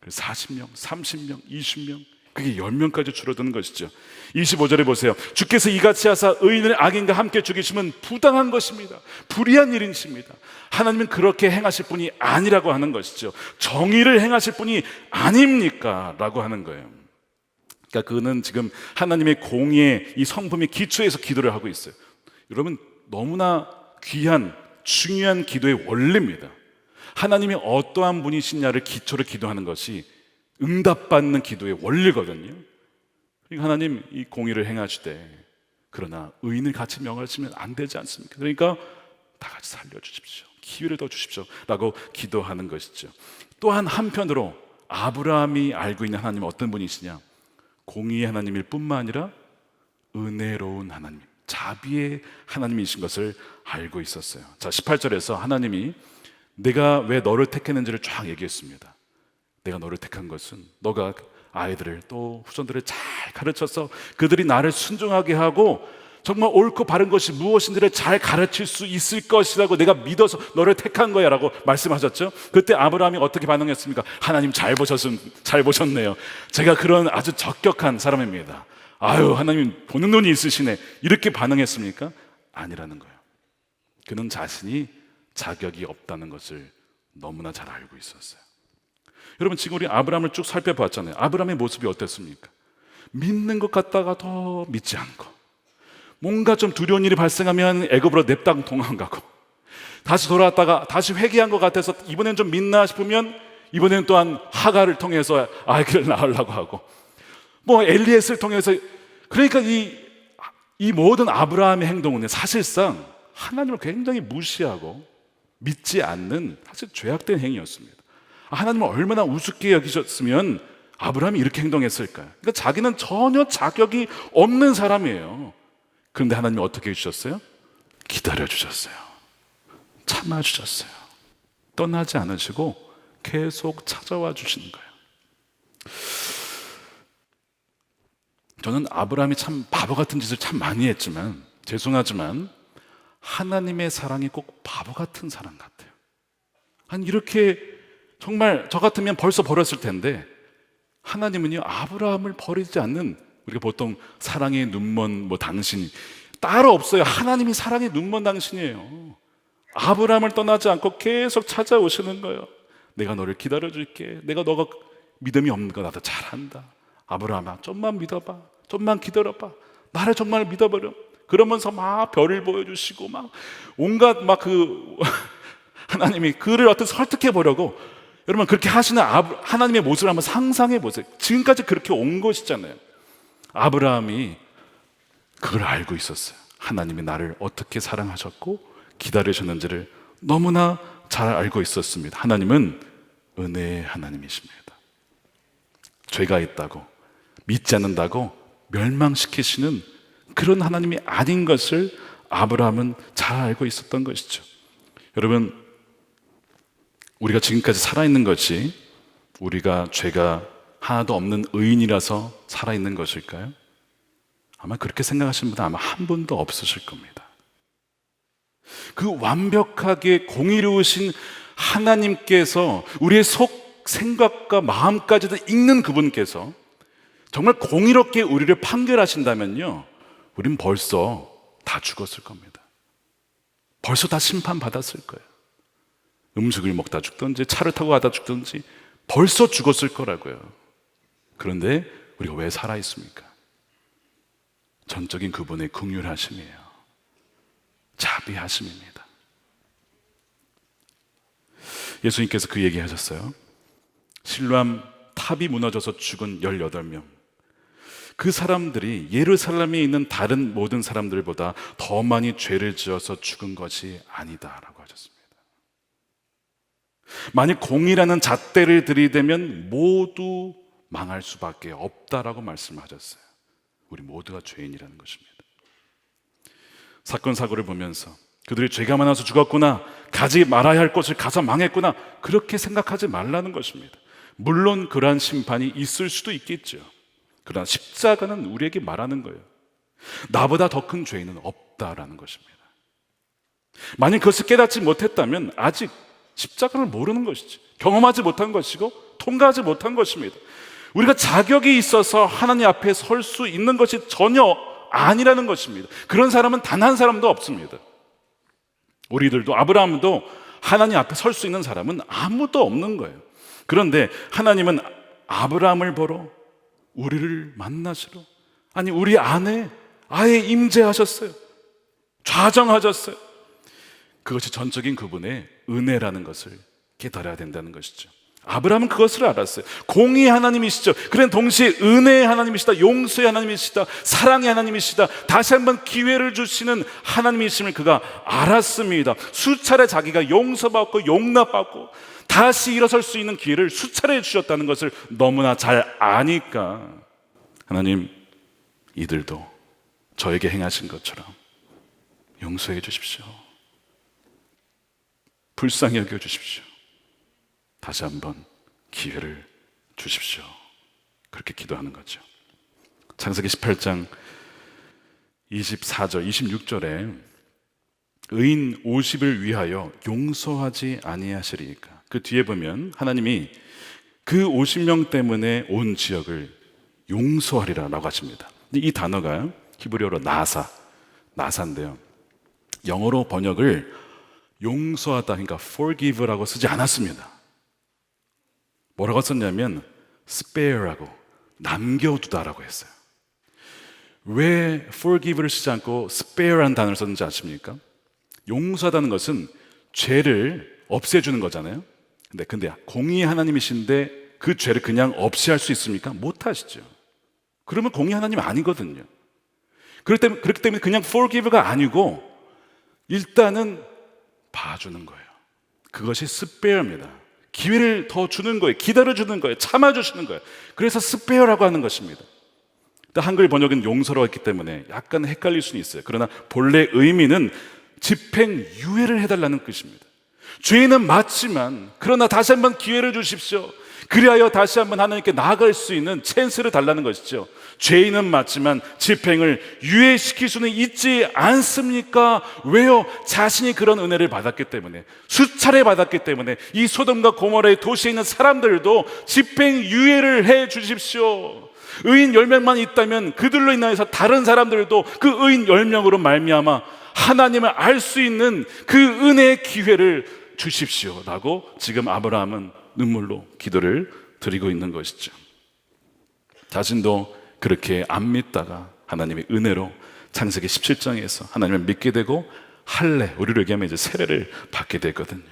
Speaker 1: 40명, 30명, 20명. 그게 10명까지 줄어드는 것이죠. 25절에 보세요. 주께서 이같이 하사 의인을 악인과 함께 죽이시면 부당한 것입니다. 불의한 일이십니다. 하나님은 그렇게 행하실 분이 아니라고 하는 것이죠. 정의를 행하실 분이 아닙니까? 라고 하는 거예요. 그러니까 그는 지금 하나님의 공의의 이 성품의 기초에서 기도를 하고 있어요. 여러분, 너무나 귀한 중요한 기도의 원리입니다. 하나님이 어떠한 분이시냐를 기초로 기도하는 것이 응답받는 기도의 원리거든요. 그러니까 하나님, 이 공의를 행하시되 그러나 의인을 같이 명하시면 안 되지 않습니까? 그러니까 다 같이 살려주십시오. 기회를 더 주십시오 라고 기도하는 것이죠. 또한 한편으로 아브라함이 알고 있는 하나님은 어떤 분이시냐? 공의의 하나님일 뿐만 아니라 은혜로운 하나님, 자비의 하나님이신 것을 알고 있었어요. 자, 18절에서 하나님이 내가 왜 너를 택했는지를 쫙 얘기했습니다. 내가 너를 택한 것은 너가 아이들을 또 후손들을 잘 가르쳐서 그들이 나를 순종하게 하고 정말 옳고 바른 것이 무엇인지를 잘 가르칠 수 있을 것이라고 내가 믿어서 너를 택한 거야 라고 말씀하셨죠. 그때 아브라함이 어떻게 반응했습니까? 하나님 잘 보셨네요. 제가 그런 아주 적격한 사람입니다. 아유, 하나님 보는 눈이 있으시네. 이렇게 반응했습니까? 아니라는 거예요. 그는 자신이 자격이 없다는 것을 너무나 잘 알고 있었어요. 여러분, 지금 우리 아브라함을 쭉 살펴봤잖아요. 아브라함의 모습이 어땠습니까? 믿는 것 같다가 더 믿지 않고, 뭔가 좀 두려운 일이 발생하면 애굽으로 냅당 도망가고, 다시 돌아왔다가 다시 회개한 것 같아서 이번엔 좀 믿나 싶으면 이번엔 또한 하갈을 통해서 아이를 낳으려고 하고, 뭐 엘리에스를 통해서, 그러니까 이 모든 아브라함의 행동은 사실상 하나님을 굉장히 무시하고 믿지 않는 사실 죄악된 행위였습니다. 하나님을 얼마나 우습게 여기셨으면 아브라함이 이렇게 행동했을까요? 그러니까 자기는 전혀 자격이 없는 사람이에요. 그런데 하나님이 어떻게 해주셨어요? 기다려주셨어요. 참아주셨어요. 떠나지 않으시고 계속 찾아와 주시는 거예요. 저는 아브라함이 참 바보 같은 짓을 참 많이 했지만, 죄송하지만 하나님의 사랑이 꼭 바보 같은 사랑 같아요. 아니, 이렇게 정말 저 같으면 벌써 버렸을 텐데 하나님은요, 아브라함을 버리지 않는, 우리가 보통 사랑의 눈먼 당신 따로 없어요. 하나님이 사랑의 눈먼 당신이에요. 아브라함을 떠나지 않고 계속 찾아오시는 거예요. 내가 너를 기다려줄게. 내가 너가 믿음이 없는 거 나도 잘 안다. 아브라함아, 좀만 믿어봐. 좀만 기다려봐. 나를 정말 믿어버려. 그러면서 막 별을 보여주시고 막 온갖 하나님이 그를 어떻게 설득해 보려고, 여러분, 그렇게 하시는 하나님의 모습을 한번 상상해 보세요. 지금까지 그렇게 온 것이잖아요. 아브라함이 그걸 알고 있었어요. 하나님이 나를 어떻게 사랑하셨고 기다리셨는지를 너무나 잘 알고 있었습니다. 하나님은 은혜의 하나님이십니다. 죄가 있다고, 믿지 않는다고 멸망시키시는 그런 하나님이 아닌 것을 아브라함은 잘 알고 있었던 것이죠. 여러분, 우리가 지금까지 살아있는 것이 우리가 죄가 하나도 없는 의인이라서 살아있는 것일까요? 아마 그렇게 생각하시는 분은 아마 한 분도 없으실 겁니다. 그 완벽하게 공의로우신 하나님께서 우리의 속 생각과 마음까지도 읽는 그분께서 정말 공의롭게 우리를 판결하신다면요, 우린 벌써 다 죽었을 겁니다. 벌써 다 심판받았을 거예요. 음식을 먹다 죽든지 차를 타고 가다 죽든지 벌써 죽었을 거라고요. 그런데 우리가 왜 살아있습니까? 전적인 그분의 긍휼하심이에요. 자비하심입니다. 예수님께서 그 얘기 하셨어요. 실로암 탑이 무너져서 죽은 18명, 그 사람들이 예루살렘에 있는 다른 모든 사람들보다 더 많이 죄를 지어서 죽은 것이 아니다라고 하셨습니다. 만약 공의라는 잣대를 들이대면 모두 망할 수밖에 없다라고 말씀하셨어요. 우리 모두가 죄인이라는 것입니다. 사건 사고를 보면서 그들이 죄가 많아서 죽었구나, 가지 말아야 할 것을 가서 망했구나, 그렇게 생각하지 말라는 것입니다. 물론 그러한 심판이 있을 수도 있겠죠. 그러나 십자가는 우리에게 말하는 거예요. 나보다 더 큰 죄인은 없다라는 것입니다. 만약 그것을 깨닫지 못했다면 아직 십자가를 모르는 것이지, 경험하지 못한 것이고 통과하지 못한 것입니다. 우리가 자격이 있어서 하나님 앞에 설 수 있는 것이 전혀 아니라는 것입니다. 그런 사람은 단 한 사람도 없습니다. 우리들도, 아브라함도 하나님 앞에 설 수 있는 사람은 아무도 없는 거예요. 그런데 하나님은 아브라함을 보러, 우리를 만나시러, 아니 우리 안에 아예 임재하셨어요. 좌정하셨어요. 그것이 전적인 그분의 은혜라는 것을 깨달아야 된다는 것이죠. 아브라함은 그것을 알았어요. 공의의 하나님이시죠. 그는 동시에 은혜의 하나님이시다, 용서의 하나님이시다, 사랑의 하나님이시다, 다시 한번 기회를 주시는 하나님이심을 그가 알았습니다. 수차례 자기가 용서받고 용납받고 다시 일어설 수 있는 기회를 수차례 주셨다는 것을 너무나 잘 아니까, 하나님, 이들도 저에게 행하신 것처럼 용서해 주십시오. 불쌍히 여겨 주십시오. 다시 한번 기회를 주십시오. 그렇게 기도하는 거죠. 창세기 18장 24절, 26절에 의인 50을 위하여 용서하지 아니하시리이까. 그 뒤에 보면 하나님이 그 50명 때문에 온 지역을 용서하리라 라고 하십니다. 근데 이 단어가 히브리어로 나사인데요, 영어로 번역을 용서하다, 그러니까 forgive라고 쓰지 않았습니다. 뭐라고 썼냐면 spare라고, 남겨두다라고 했어요. 왜 forgive를 쓰지 않고 spare라는 단어를 썼는지 아십니까? 용서하다는 것은 죄를 없애주는 거잖아요. 근데 공의의 하나님이신데 그 죄를 그냥 없이 할 수 있습니까? 못 하시죠. 그러면 공의 하나님 아니거든요. 그렇기 때문에 그냥 forgive가 아니고 일단은 봐주는 거예요. 그것이 spare입니다. 기회를 더 주는 거예요. 기다려주는 거예요. 참아주시는 거예요. 그래서 spare라고 하는 것입니다. 한글 번역은 용서라고 했기 때문에 약간 헷갈릴 수는 있어요. 그러나 본래 의미는 집행유예를 해달라는 뜻입니다. 죄인은 맞지만 그러나 다시 한번 기회를 주십시오. 그리하여 다시 한번 하나님께 나아갈 수 있는 찬스를 달라는 것이죠. 죄인은 맞지만 집행을 유예시킬 수는 있지 않습니까? 왜요? 자신이 그런 은혜를 받았기 때문에, 수차례 받았기 때문에. 이 소돔과 고모라의 도시에 있는 사람들도 집행유예를 해 주십시오. 의인 10명만 있다면 그들로 인하여서 다른 사람들도 그 의인 10명으로 말미암아 하나님을 알 수 있는 그 은혜의 기회를 주십시오 라고 지금 아브라함은 눈물로 기도를 드리고 있는 것이죠. 자신도 그렇게 안 믿다가 하나님의 은혜로 창세기 17장에서 하나님을 믿게 되고 할례, 우리로 얘기하면 이제 세례를 받게 되거든요.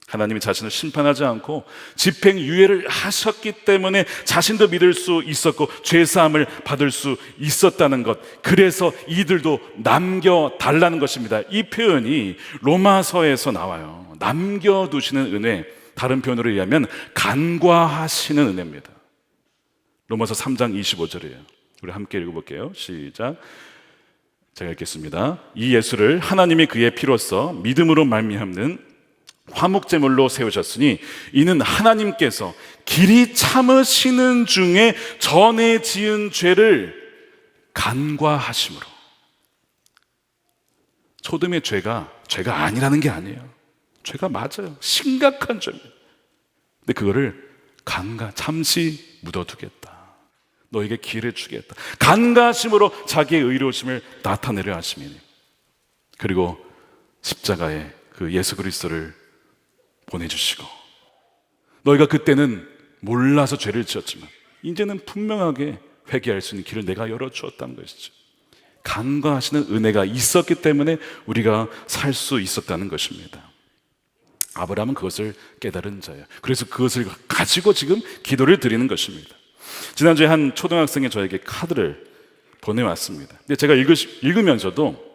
Speaker 1: 하나님이 자신을 심판하지 않고 집행유예를 하셨기 때문에 자신도 믿을 수 있었고 죄사함을 받을 수 있었다는 것, 그래서 이들도 남겨달라는 것입니다. 이 표현이 로마서에서 나와요. 남겨두시는 은혜, 다른 표현으로 얘기하면 간과하시는 은혜입니다. 로마서 3장 25절이에요. 우리 함께 읽어볼게요. 시작. 제가 읽겠습니다. 이 예수를 하나님이 그의 피로써 믿음으로 말미암는 화목제물로 세우셨으니 이는 하나님께서 길이 참으시는 중에 전에 지은 죄를 간과하심으로. 소돔의 죄가 아니라는 게 아니에요. 죄가 맞아요. 심각한 죄입니다. 근데 그거를 잠시 묻어두겠다. 너에게 기회를 주겠다. 간과하심으로 자기의 의로우심을 나타내려 하심이니. 그리고 십자가에 그 예수 그리스도를 보내주시고, 너희가 그때는 몰라서 죄를 지었지만 이제는 분명하게 회개할 수 있는 길을 내가 열어주었다는 것이죠. 간과하시는 은혜가 있었기 때문에 우리가 살 수 있었다는 것입니다. 아브라함은 그것을 깨달은 자예요. 그래서 그것을 가지고 지금 기도를 드리는 것입니다. 지난주에 한 초등학생이 저에게 카드를 보내왔습니다. 근데 제가 읽으면서도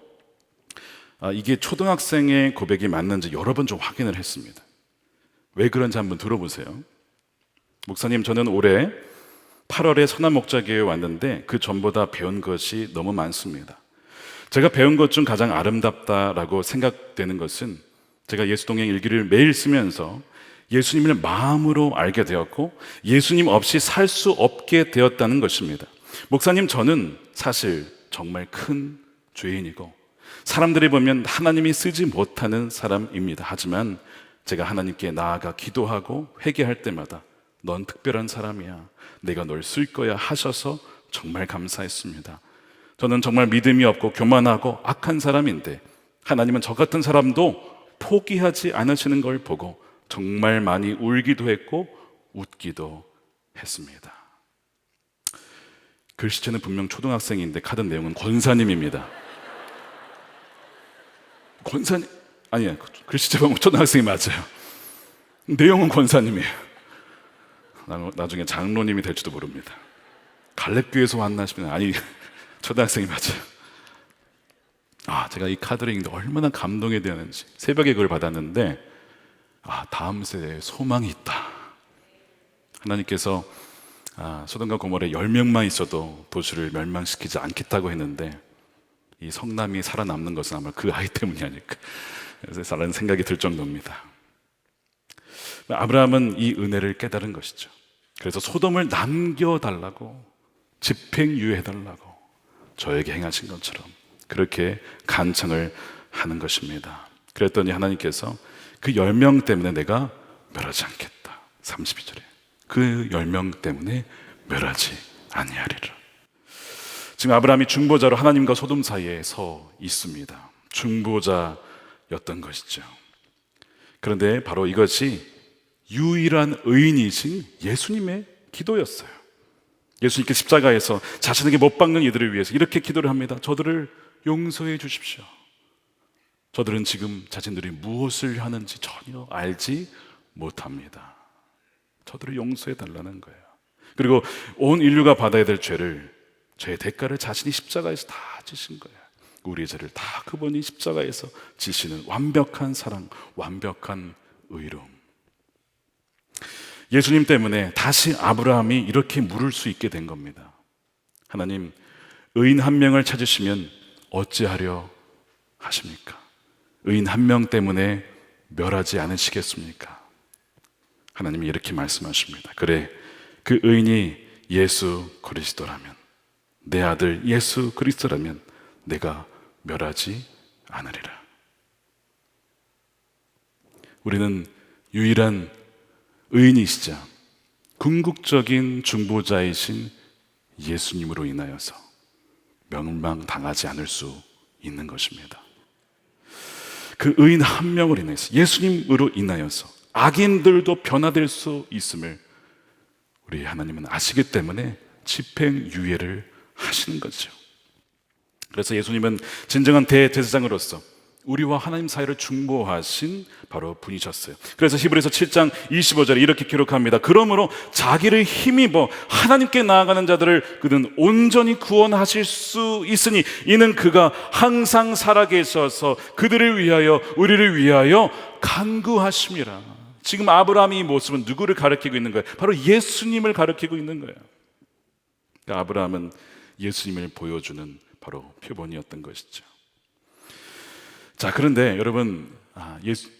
Speaker 1: 이게 초등학생의 고백이 맞는지 여러 번 좀 확인을 했습니다. 왜 그런지 한번 들어보세요. 목사님, 저는 올해 8월에 선한목자교회에 왔는데 그 전보다 배운 것이 너무 많습니다. 제가 배운 것 중 가장 아름답다라고 생각되는 것은 제가 예수동행 일기를 매일 쓰면서 예수님을 마음으로 알게 되었고 예수님 없이 살 수 없게 되었다는 것입니다. 목사님, 저는 사실 정말 큰 죄인이고 사람들이 보면 하나님이 쓰지 못하는 사람입니다. 하지만 제가 하나님께 나아가 기도하고 회개할 때마다 넌 특별한 사람이야. 내가 널 쓸 거야 하셔서 정말 감사했습니다. 저는 정말 믿음이 없고 교만하고 악한 사람인데 하나님은 저 같은 사람도 포기하지 않으시는 걸 보고 정말 많이 울기도 했고 웃기도 했습니다. 글씨체는 분명 초등학생인데 카드 내용은 권사님입니다. 권사님, 아니야, 글씨체 보면 초등학생이 맞아요. 내용은 권사님이에요. 나중에 장로님이 될지도 모릅니다. 갈렙교에서 왔나 싶으면 아니, 초등학생이 맞아요. 제가 이 카드를 읽는데 얼마나 감동이 되었는지. 새벽에 그걸 받았는데 다음 세대에 소망이 있다. 하나님께서 소돔과 고모라에 10명만 있어도 도시를 멸망시키지 않겠다고 했는데 이 성남이 살아남는 것은 아마 그 아이 때문이 아닐까 라는 생각이 들 정도입니다. 아브라함은 이 은혜를 깨달은 것이죠. 그래서 소돔을 남겨달라고, 집행유예해달라고 저에게 행하신 것처럼 그렇게 간청을 하는 것입니다. 그랬더니 하나님께서 그 10명 때문에 내가 멸하지 않겠다. 32절에 그 10명 때문에 멸하지 아니하리라. 지금 아브라함이 중보자로 하나님과 소돔 사이에 서 있습니다. 중보자였던 것이죠. 그런데 바로 이것이 유일한 의인이신 예수님의 기도였어요. 예수님께 십자가에서 자신에게 못 박는 이들을 위해서 이렇게 기도를 합니다. 저들을 용서해 주십시오. 저들은 지금 자신들이 무엇을 하는지 전혀 알지 못합니다. 저들을 용서해 달라는 거예요. 그리고 온 인류가 받아야 될 죄의 대가를 자신이 십자가에서 다 지신 거예요. 우리의 죄를 다 그분이 십자가에서 지시는 완벽한 사랑, 완벽한 의로움. 예수님 때문에 다시 아브라함이 이렇게 물을 수 있게 된 겁니다. 하나님, 의인 한 명을 찾으시면 어찌하려 하십니까? 의인 한 명 때문에 멸하지 않으시겠습니까? 하나님이 이렇게 말씀하십니다. 그래, 그 의인이 예수 그리스도라면, 내 아들 예수 그리스도라면 내가 멸하지 않으리라. 우리는 유일한 의인이시자 궁극적인 중보자이신 예수님으로 인하여서 멸망당하지 않을 수 있는 것입니다. 그 의인 한 명을 인해서, 예수님으로 인하여서 악인들도 변화될 수 있음을 우리 하나님은 아시기 때문에 집행유예를 하시는 거죠. 그래서 예수님은 진정한 대제사장으로서 우리와 하나님 사이를 중보하신 바로 분이셨어요. 그래서 히브리서 7장 25절에 이렇게 기록합니다. 그러므로 자기를 힘입어 하나님께 나아가는 자들을 그는 온전히 구원하실 수 있으니 이는 그가 항상 살아계셔서 그들을 위하여, 우리를 위하여 간구하심이라. 지금 아브라함의 이 모습은 누구를 가리키고 있는 거예요? 바로 예수님을 가리키고 있는 거예요. 아브라함은 예수님을 보여주는 바로 표본이었던 것이죠. 자, 그런데 여러분,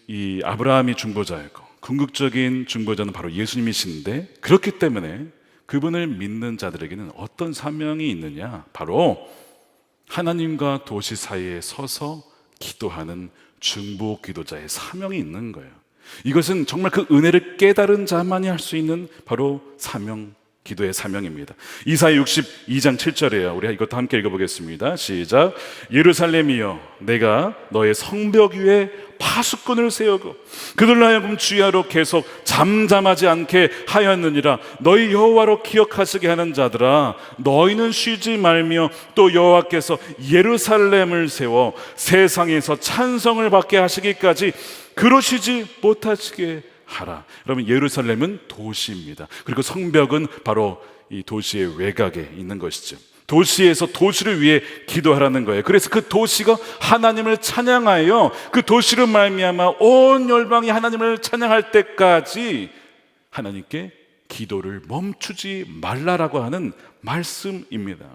Speaker 1: 이 아브라함이 중보자였고 궁극적인 중보자는 바로 예수님이신데, 그렇기 때문에 그분을 믿는 자들에게는 어떤 사명이 있느냐? 바로 하나님과 도시 사이에 서서 기도하는 중보 기도자의 사명이 있는 거예요. 이것은 정말 그 은혜를 깨달은 자만이 할 수 있는 바로 사명, 기도의 사명입니다. 이사야 62장 7절이에요. 우리 이것도 함께 읽어보겠습니다. 시작. 예루살렘이여, 내가 너의 성벽 위에 파수꾼을 세우고 그들로 하여금 주야로 계속 잠잠하지 않게 하였느니라. 너희 여호와로 기억하시게 하는 자들아, 너희는 쉬지 말며 또 여호와께서 예루살렘을 세워 세상에서 찬성을 받게 하시기까지 그러시지 못하시게 하라. 여러분, 예루살렘은 도시입니다. 그리고 성벽은 바로 이 도시의 외곽에 있는 것이죠. 도시에서 도시를 위해 기도하라는 거예요. 그래서 그 도시가 하나님을 찬양하여 그 도시를 말미암아 온 열방이 하나님을 찬양할 때까지 하나님께 기도를 멈추지 말라라고 하는 말씀입니다.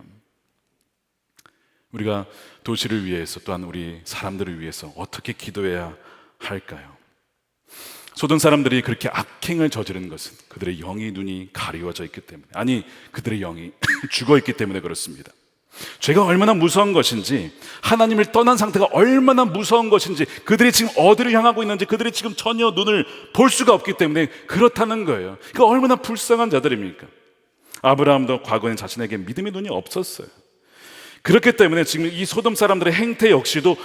Speaker 1: 우리가 도시를 위해서, 또한 우리 사람들을 위해서 어떻게 기도해야 할까요? 소돔 사람들이 그렇게 악행을 저지른 것은 그들의 영의 눈이 가리워져 있기 때문에, 아니, 그들의 영이 죽어 있기 때문에 그렇습니다. 죄가 얼마나 무서운 것인지, 하나님을 떠난 상태가 얼마나 무서운 것인지, 그들이 지금 어디를 향하고 있는지 그들이 지금 전혀 눈을 볼 수가 없기 때문에 그렇다는 거예요. 그러니까 얼마나 불쌍한 자들입니까? 아브라함도 과거에는 자신에게 믿음의 눈이 없었어요. 그렇기 때문에 지금 이 소돔 사람들의 행태 역시도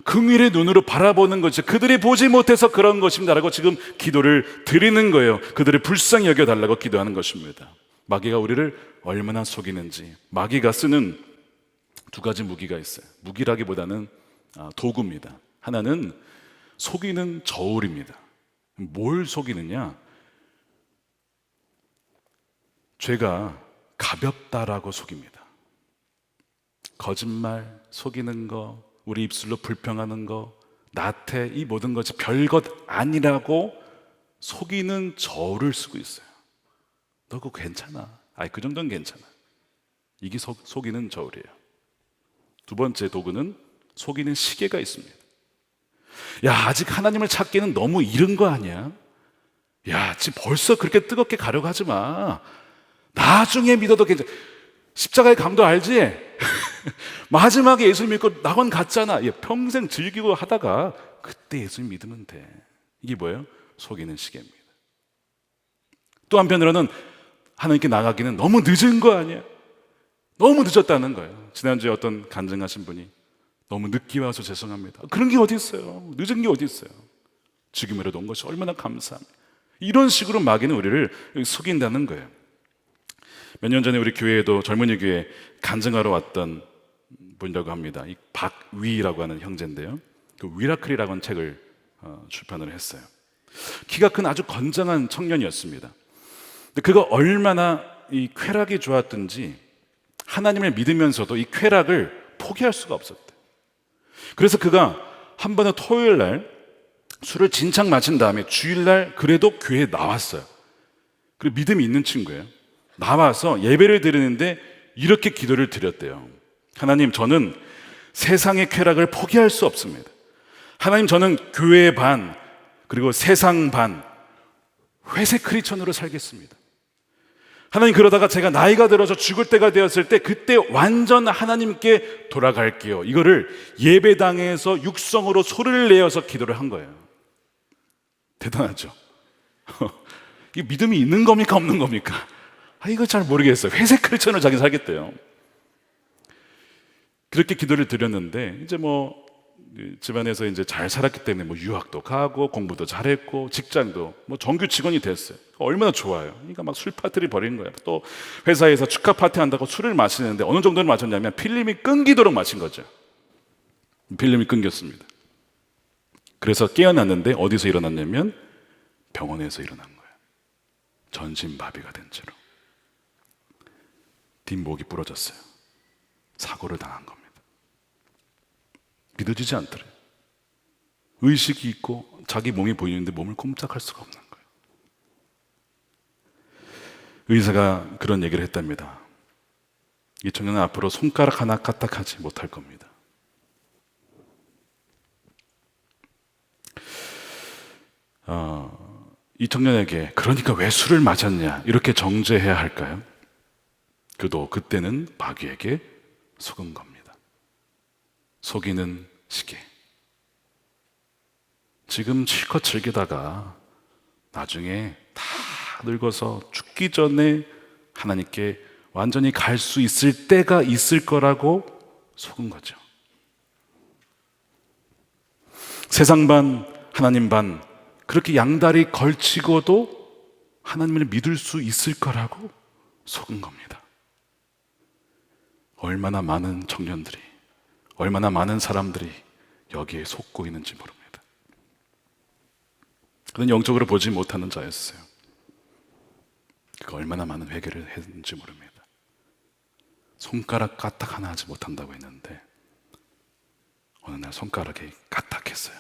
Speaker 1: 긍휼의 눈으로 바라보는 거죠. 그들이 보지 못해서 그런 것입니다라고 지금 기도를 드리는 거예요. 그들을 불쌍히 여겨달라고 기도하는 것입니다. 마귀가 우리를 얼마나 속이는지. 마귀가 쓰는 두 가지 무기가 있어요. 무기라기보다는 도구입니다. 하나는 속이는 저울입니다. 뭘 속이느냐? 죄가 가볍다라고 속입니다. 거짓말, 속이는 거, 우리 입술로 불평하는 거, 나태, 이 모든 것이 별것 아니라고 속이는 저울을 쓰고 있어요. 너 그거 괜찮아. 그 정도는 괜찮아. 이게 속이는 저울이에요. 두 번째 도구는 속이는 시계가 있습니다. 야, 아직 하나님을 찾기는 너무 이른 거 아니야? 야, 지금 벌써 그렇게 뜨겁게 가려고 하지 마. 나중에 믿어도 괜찮아. 십자가의 감도 알지? 마지막에 예수 믿고 낙원 갔잖아. 평생 즐기고 하다가 그때 예수 믿으면 돼. 이게 뭐예요? 속이는 시계입니다. 또 한편으로는 하나님께 나가기는 너무 늦은 거 아니야? 너무 늦었다는 거예요. 지난주에 어떤 간증하신 분이 너무 늦게 와서 죄송합니다. 그런 게 어디 있어요? 늦은 게 어디 있어요? 지금이라도 온 것이 얼마나 감사합니다. 이런 식으로 마귀는 우리를 속인다는 거예요. 몇 년 전에 우리 교회에도 젊은이 교회 간증하러 왔던 분이라고 합니다. 이 박위라고 하는 형제인데요. 그 위라클이라고 하는 책을 출판을 했어요. 키가 큰 아주 건장한 청년이었습니다. 근데 그가 얼마나 이 쾌락이 좋았든지 하나님을 믿으면서도 이 쾌락을 포기할 수가 없었대요. 그래서 그가 한 번은 토요일 날 술을 진창 마신 다음에 주일날 그래도 교회에 나왔어요. 그리고 믿음이 있는 친구예요. 나와서 예배를 드리는데 이렇게 기도를 드렸대요. 하나님, 저는 세상의 쾌락을 포기할 수 없습니다. 하나님, 저는 교회 반 그리고 세상 반 회색 크리스천으로 살겠습니다. 하나님, 그러다가 제가 나이가 들어서 죽을 때가 되었을 때 그때 완전 하나님께 돌아갈게요. 이거를 예배당에서 육성으로 소리를 내어서 기도를 한 거예요. 대단하죠? 이 믿음이 있는 겁니까 없는 겁니까? 이거 잘 모르겠어요. 회색 크리스천으로 자기 살겠대요. 그렇게 기도를 드렸는데 이제 뭐 집안에서 이제 잘 살았기 때문에 뭐 유학도 가고 공부도 잘했고 직장도 뭐 정규 직원이 됐어요. 얼마나 좋아요. 그러니까 막 술 파티를 벌이는 거예요. 또 회사에서 축하 파티 한다고 술을 마시는데 어느 정도를 마셨냐면 필름이 끊기도록 마신 거죠. 필름이 끊겼습니다. 그래서 깨어났는데 어디서 일어났냐면 병원에서 일어난 거예요. 전신마비가 된 채로 뒷목이 부러졌어요. 사고를 당한 겁니다. 믿어지지 않더래요. 의식이 있고 자기 몸이 보이는데 몸을 꼼짝할 수가 없는 거예요. 의사가 그런 얘기를 했답니다. 이 청년은 앞으로 손가락 하나 까딱하지 못할 겁니다. 이 청년에게 그러니까 왜 술을 마셨냐 이렇게 정죄해야 할까요? 그도 그때는 마귀에게 속은 겁니다. 속이는 시계. 지금 실컷 즐기다가 나중에 다 늙어서 죽기 전에 하나님께 완전히 갈 수 있을 때가 있을 거라고 속은 거죠. 세상 반, 하나님 반, 그렇게 양다리 걸치고도 하나님을 믿을 수 있을 거라고 속은 겁니다. 얼마나 많은 청년들이, 얼마나 많은 사람들이 여기에 속고 있는지 모릅니다. 그는 영적으로 보지 못하는 자였어요. 그가 얼마나 많은 회개를 했는지 모릅니다. 손가락 까딱 하나 하지 못한다고 했는데 어느 날 손가락이 까딱했어요.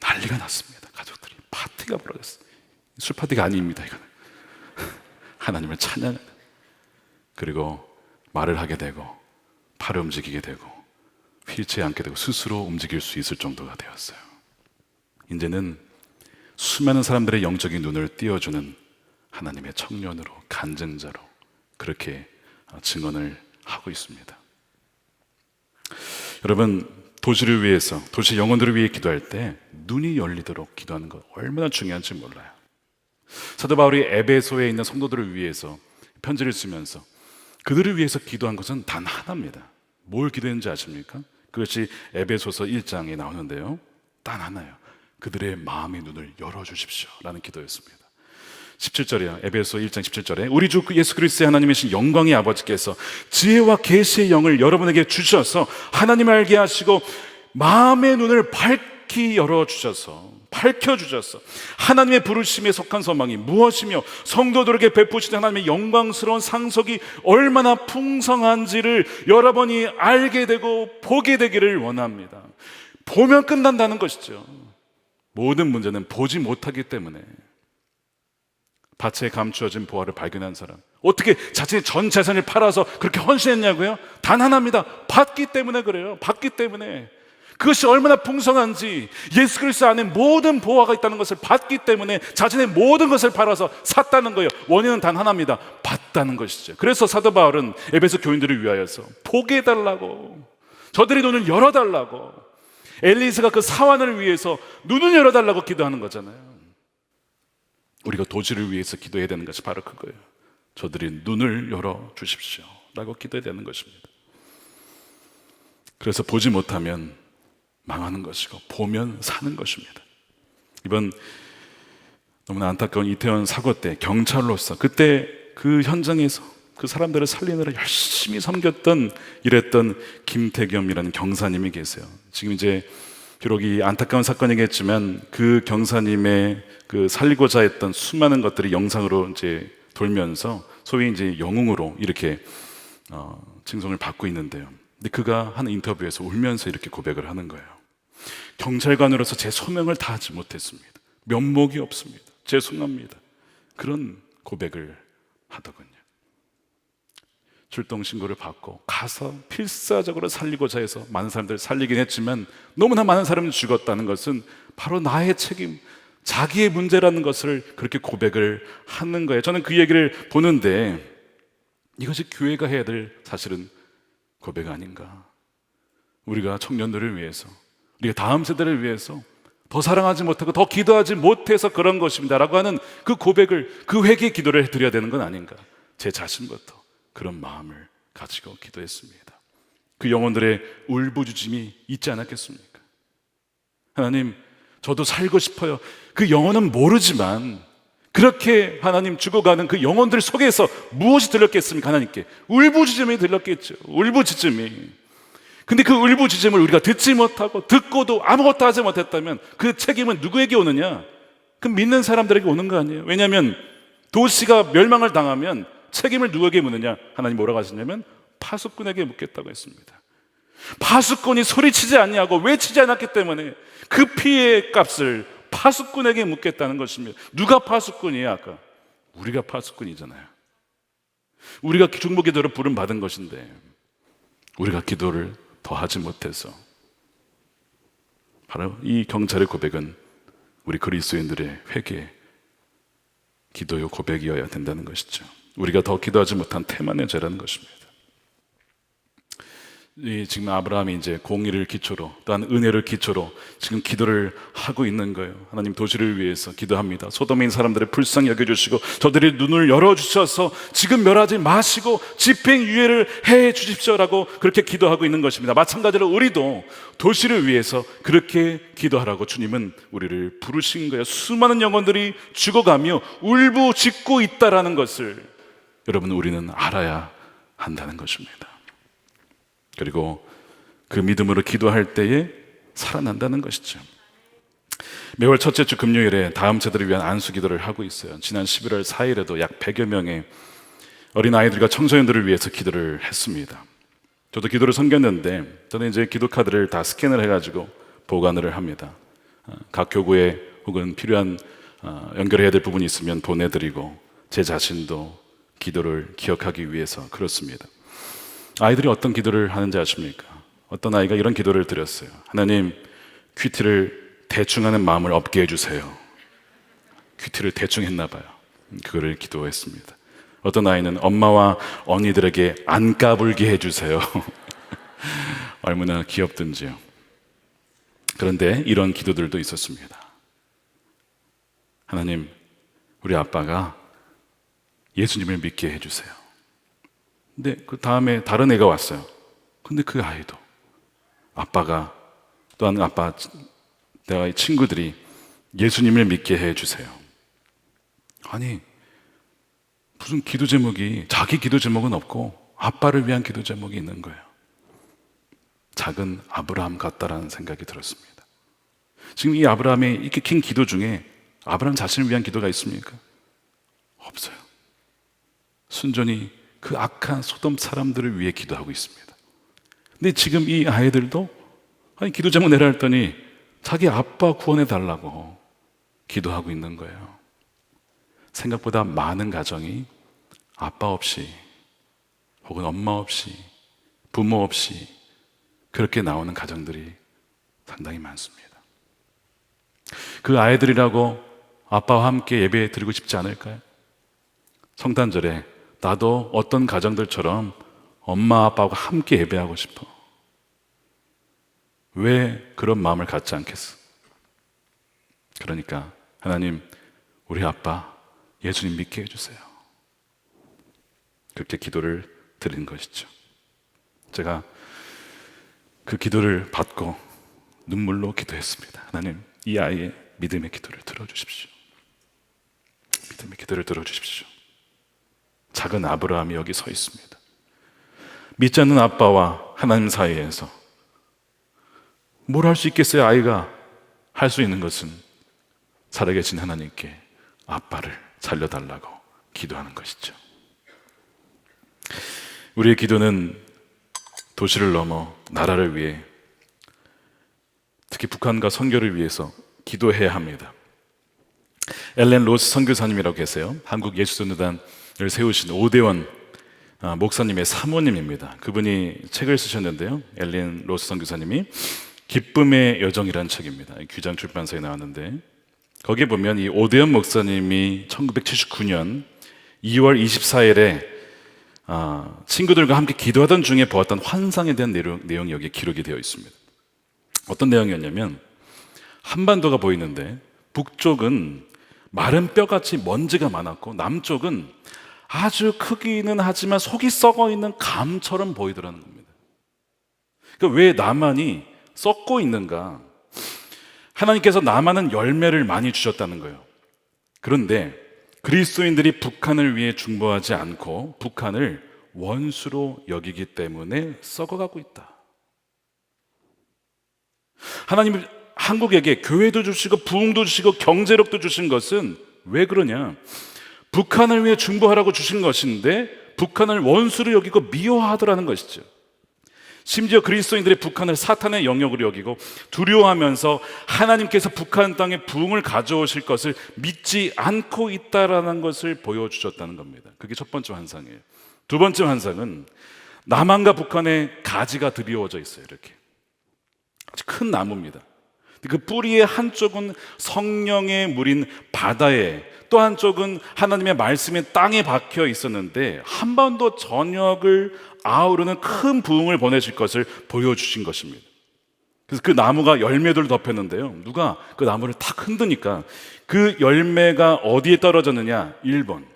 Speaker 1: 난리가 났습니다. 가족들이 파티가 벌어졌어요. 술 파티가 아닙니다. 이거는 하나님을 찬양하는. 그리고 말을 하게 되고 팔을 움직이게 되고 휠체어에 앉게 되고 스스로 움직일 수 있을 정도가 되었어요. 이제는 수많은 사람들의 영적인 눈을 띄워주는 하나님의 청년으로, 간증자로 그렇게 증언을 하고 하고 있습니다. 여러분, 도시를 위해서, 도시 영혼들을 위해 기도할 때 눈이 열리도록 기도하는 것 얼마나 중요한지 몰라요. 사도 바울이 에베소에 있는 성도들을 위해서 편지를 쓰면서 그들을 위해서 기도한 것은 단 하나입니다. 뭘 기도했는지 아십니까? 그것이 에베소서 1장에 나오는데요, 단 하나예요. 그들의 마음의 눈을 열어주십시오 라는 기도였습니다. 17절이요. 에베소 1장 17절에 우리 주 예수 그리스도의 하나님이신 영광의 아버지께서 지혜와 계시의 영을 여러분에게 주셔서 하나님을 알게 하시고 마음의 눈을 밝히 열어주셔서, 밝혀주셔서 하나님의 부르심에 속한 소망이 무엇이며 성도들에게 베푸시는 하나님의 영광스러운 상속이 얼마나 풍성한지를 여러분이 알게 되고 보게 되기를 원합니다. 보면 끝난다는 것이죠. 모든 문제는 보지 못하기 때문에. 밭에 감추어진 보화를 발견한 사람, 어떻게 자신의 전 재산을 팔아서 그렇게 헌신했냐고요? 단 하나입니다. 받기 때문에 그래요. 받기 때문에. 그것이 얼마나 풍성한지, 예수 그리스도 안에 모든 보화가 있다는 것을 받기 때문에 자신의 모든 것을 팔아서 샀다는 거예요. 원인은 단 하나입니다. 받다는 것이죠. 그래서 사도 바울은 에베소 교인들을 위하여서 보게 해달라고, 저들의 눈을 열어달라고, 엘리사가 그 사환을 위해서 눈을 열어달라고 기도하는 거잖아요. 우리가 도시를 위해서 기도해야 되는 것이 바로 그거예요. 저들이 눈을 열어 주십시오 라고 기도해야 되는 것입니다. 그래서 보지 못하면 망하는 것이고 보면 사는 것입니다. 이번 너무나 안타까운 이태원 사고 때 경찰로서 그때 그 현장에서 그 사람들을 살리느라 열심히 섬겼던, 일했던 김태겸이라는 경사님이 계세요. 지금 이제 비록 이 안타까운 사건이겠지만 그 경사님의 그 살리고자 했던 수많은 것들이 영상으로 이제 돌면서 소위 이제 영웅으로 이렇게 칭송을 받고 있는데요. 근데 그가 하는 인터뷰에서 울면서 이렇게 고백을 하는 거예요. 경찰관으로서 제 소명을 다하지 못했습니다. 면목이 없습니다. 죄송합니다. 그런 고백을 하더군요. 출동 신고를 받고 가서 필사적으로 살리고자 해서 많은 사람들을 살리긴 했지만 너무나 많은 사람이 죽었다는 것은 바로 나의 책임, 자기의 문제라는 것을 그렇게 고백을 하는 거예요. 저는 그 얘기를 보는데 이것이 교회가 해야 될 사실은 고백 아닌가. 우리가 청년들을 위해서, 우리가 다음 세대를 위해서 더 사랑하지 못하고 더 기도하지 못해서 그런 것입니다 라고 하는 그 고백을, 그 회개 기도를 해드려야 되는 건 아닌가. 제 자신부터 그런 마음을 가지고 기도했습니다. 그 영혼들의 울부짖음이 있지 않았겠습니까? 하나님, 저도 살고 싶어요. 그 영혼은 모르지만 그렇게 하나님 죽어가는 그 영혼들 속에서 무엇이 들렸겠습니까? 하나님께 울부짖음이 들렸겠죠. 울부짖음이. 근데 그 울부짖음을 우리가 듣지 못하고 듣고도 아무것도 하지 못했다면 그 책임은 누구에게 오느냐? 그 믿는 사람들에게 오는 거 아니에요? 왜냐하면 도시가 멸망을 당하면 책임을 누구에게 묻느냐? 하나님 뭐라고 하시냐면 파수꾼에게 묻겠다고 했습니다. 파수꾼이 소리치지 않냐고 외치지 않았기 때문에 그 피해의 값을 파수꾼에게 묻겠다는 것입니다. 누가 파수꾼이에요? 아까 우리가 파수꾼이잖아요. 우리가 중보기도를 부름받은 것인데 우리가 기도를 더 하지 못해서, 바로 이 경찰의 고백은 우리 그리스도인들의 회개, 기도요 고백이어야 된다는 것이죠. 우리가 더 기도하지 못한 태만의 죄라는 것입니다. 지금 아브라함이 이제 공의를 기초로, 또한 은혜를 기초로 지금 기도를 하고 있는 거예요. 하나님, 도시를 위해서 기도합니다. 소돔인 사람들을 불쌍히 여겨주시고 저들의 눈을 열어주셔서 지금 멸하지 마시고 집행유예를 해 주십시오라고 그렇게 기도하고 있는 것입니다. 마찬가지로 우리도 도시를 위해서 그렇게 기도하라고 주님은 우리를 부르신 거예요. 수많은 영혼들이 죽어가며 울부짖고 있다라는 것을 여러분, 우리는 알아야 한다는 것입니다. 그리고 그 믿음으로 기도할 때에 살아난다는 것이죠. 매월 첫째 주 금요일에 다음 세대를 위한 안수 기도를 하고 있어요. 지난 11월 4일에도 약 100여 명의 어린아이들과 청소년들을 위해서 기도를 했습니다. 저도 기도를 섬겼는데 저는 이제 기도 카드를 다 스캔을 해가지고 보관을 합니다. 각 교구에 혹은 필요한 연결해야 될 부분이 있으면 보내드리고 제 자신도 기도를 기억하기 위해서 그렇습니다. 아이들이 어떤 기도를 하는지 아십니까? 어떤 아이가 이런 기도를 드렸어요. 하나님, 큐티를 대충 하는 마음을 없게 해주세요. 큐티를 대충 했나 봐요. 그거를 기도했습니다. 어떤 아이는 엄마와 언니들에게 안 까불게 해주세요. 얼마나 귀엽든지요. 그런데 이런 기도들도 있었습니다. 하나님, 우리 아빠가 예수님을 믿게 해주세요. 근데 그 다음에 다른 애가 왔어요. 근데 그 아이도 아빠가, 또한 아빠, 내가 친구들이 예수님을 믿게 해주세요. 아니, 무슨 기도 제목이, 자기 기도 제목은 없고 아빠를 위한 기도 제목이 있는 거예요. 작은 아브라함 같다라는 생각이 들었습니다. 지금 이 아브라함의 이렇게 긴 기도 중에 아브라함 자신을 위한 기도가 있습니까? 없어요. 순전히 그 악한 소돔 사람들을 위해 기도하고 있습니다. 근데 지금 이 아이들도 아니 기도 제목 내라 했더니 자기 아빠 구원해 달라고 기도하고 있는 거예요. 생각보다 많은 가정이 아빠 없이 혹은 엄마 없이 부모 없이 그렇게 나오는 가정들이 상당히 많습니다. 그 아이들이라고 아빠와 함께 예배 드리고 싶지 않을까요? 성탄절에 나도 어떤 가정들처럼 엄마 아빠하고 함께 예배하고 싶어. 왜 그런 마음을 갖지 않겠어? 그러니까 하나님, 우리 아빠 예수님 믿게 해주세요. 그렇게 기도를 드린 것이죠. 제가 그 기도를 받고 눈물로 기도했습니다. 하나님, 이 아이의 믿음의 기도를 들어주십시오. 믿음의 기도를 들어주십시오. 작은 아브라함이 여기 서 있습니다. 믿지 않는 아빠와 하나님 사이에서 뭘 할 수 있겠어요? 아이가 할 수 있는 것은 살아계신 하나님께 아빠를 살려달라고 기도하는 것이죠. 우리의 기도는 도시를 넘어 나라를 위해, 특히 북한과 선교를 위해서 기도해야 합니다. 엘렌 로스 선교사님이라고 계세요. 한국 예수전도단을 세우신 오대원 목사님의 사모님입니다. 그분이 책을 쓰셨는데요. 엘렌 로스 선교사님이 기쁨의 여정이라는 책입니다. 귀장 출판사에 나왔는데 거기에 보면 이 오대원 목사님이 1979년 2월 24일에 친구들과 함께 기도하던 중에 보았던 환상에 대한 내용이 여기에 기록이 되어 있습니다. 어떤 내용이었냐면 한반도가 보이는데 북쪽은 마른 뼈같이 먼지가 많았고 남쪽은 아주 크기는 하지만 속이 썩어 있는 감처럼 보이더라는 겁니다. 그러니까 왜 남한이 썩고 있는가? 하나님께서 남한은 열매를 많이 주셨다는 거예요. 그런데 그리스도인들이 북한을 위해 중보하지 않고 북한을 원수로 여기기 때문에 썩어가고 있다. 하나님이 한국에게 교회도 주시고 부흥도 주시고 경제력도 주신 것은 왜 그러냐? 북한을 위해 중보하라고 주신 것인데 북한을 원수로 여기고 미워하더라는 것이죠. 심지어 그리스도인들이 북한을 사탄의 영역으로 여기고 두려워하면서 하나님께서 북한 땅에 부흥을 가져오실 것을 믿지 않고 있다라는 것을 보여주셨다는 겁니다. 그게 첫 번째 환상이에요. 두 번째 환상은 남한과 북한의 가지가 드리워져 있어요. 이렇게 아주 큰 나무입니다. 그 뿌리의 한쪽은 성령의 물인 바다에, 또 한쪽은 하나님의 말씀의 땅에 박혀 있었는데 한 번도 저녁을 아우르는 큰 부흥을 보내실 것을 보여주신 것입니다. 그래서 그 나무가 열매들을 덮였는데요, 누가 그 나무를 탁 흔드니까 그 열매가 어디에 떨어졌느냐? 일본,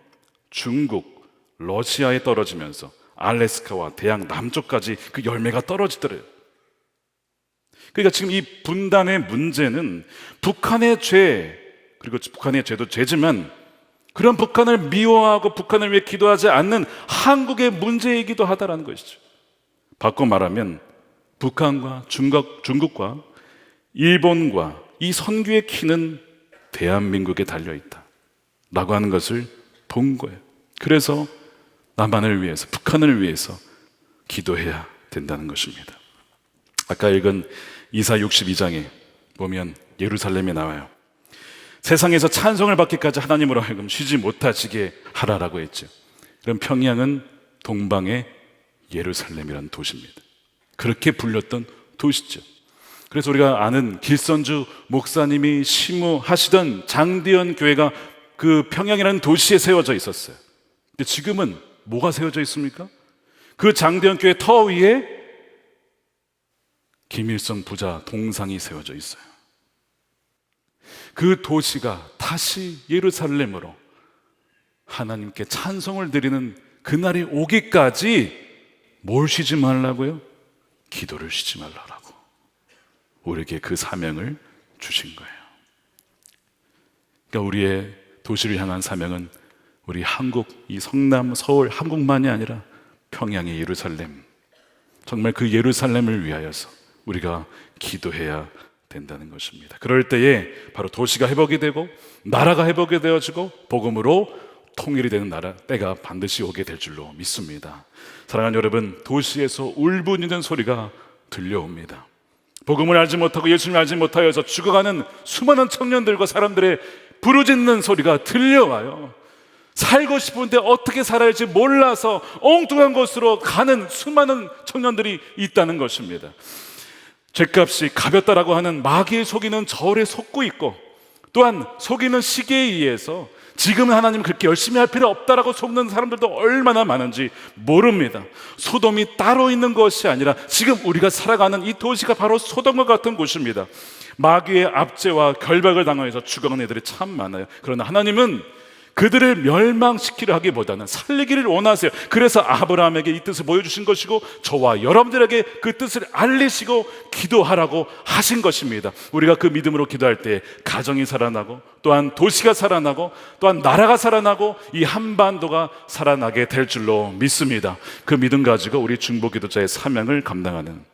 Speaker 1: 중국, 러시아에 떨어지면서 알래스카와 대양 남쪽까지 그 열매가 떨어지더래요. 그러니까 지금 이 분단의 문제는 북한의 죄, 그리고 북한의 죄도 죄지만 그런 북한을 미워하고 북한을 위해 기도하지 않는 한국의 문제이기도 하다라는 것이죠. 바꿔 말하면 북한과 중국과 일본과 이 선교의 키는 대한민국에 달려있다 라고 하는 것을 본 거예요. 그래서 남한을 위해서, 북한을 위해서 기도해야 된다는 것입니다. 아까 읽은 이사 62장에 보면 예루살렘이 나와요. 세상에서 찬송을 받기까지 하나님으로 하여금 쉬지 못하시게 하라라고 했죠. 그럼 평양은 동방의 예루살렘이라는 도시입니다. 그렇게 불렸던 도시죠. 그래서 우리가 아는 길선주 목사님이 심우하시던 장대현 교회가 그 평양이라는 도시에 세워져 있었어요. 근데 지금은 뭐가 세워져 있습니까? 그 장대현교회 터 위에 김일성 부자 동상이 세워져 있어요. 그 도시가 다시 예루살렘으로 하나님께 찬송을 드리는 그날이 오기까지 뭘 쉬지 말라고요? 기도를 쉬지 말라고 우리에게 그 사명을 주신 거예요. 그러니까 우리의 도시를 향한 사명은 우리 한국, 이 성남, 서울, 한국만이 아니라 평양의 예루살렘, 정말 그 예루살렘을 위하여서 우리가 기도해야 된다는 것입니다. 그럴 때에 바로 도시가 회복이 되고 나라가 회복이 되어지고 복음으로 통일이 되는 때가 반드시 오게 될 줄로 믿습니다. 사랑하는 여러분, 도시에서 울부짖는 소리가 들려옵니다. 복음을 알지 못하고 예수님을 알지 못하여서 죽어가는 수많은 청년들과 사람들의 부르짖는 소리가 들려와요. 살고 싶은데 어떻게 살아야 할지 몰라서 엉뚱한 곳으로 가는 수많은 청년들이 있다는 것입니다. 죗값이 가볍다라고 하는 마귀의 속이는 저울에 속고 있고, 또한 속이는 시계에 의해서 지금은 하나님 그렇게 열심히 할 필요 없다라고 속는 사람들도 얼마나 많은지 모릅니다. 소돔이 따로 있는 것이 아니라 지금 우리가 살아가는 이 도시가 바로 소돔과 같은 곳입니다. 마귀의 압제와 결박을 당하여서 죽어가는 애들이 참 많아요. 그러나 하나님은 그들을 멸망시키려 하기보다는 살리기를 원하세요. 그래서 아브라함에게 이 뜻을 보여주신 것이고 저와 여러분들에게 그 뜻을 알리시고 기도하라고 하신 것입니다. 우리가 그 믿음으로 기도할 때 가정이 살아나고, 또한 도시가 살아나고, 또한 나라가 살아나고, 이 한반도가 살아나게 될 줄로 믿습니다. 그 믿음 가지고 우리 중보기도자의 사명을 감당하는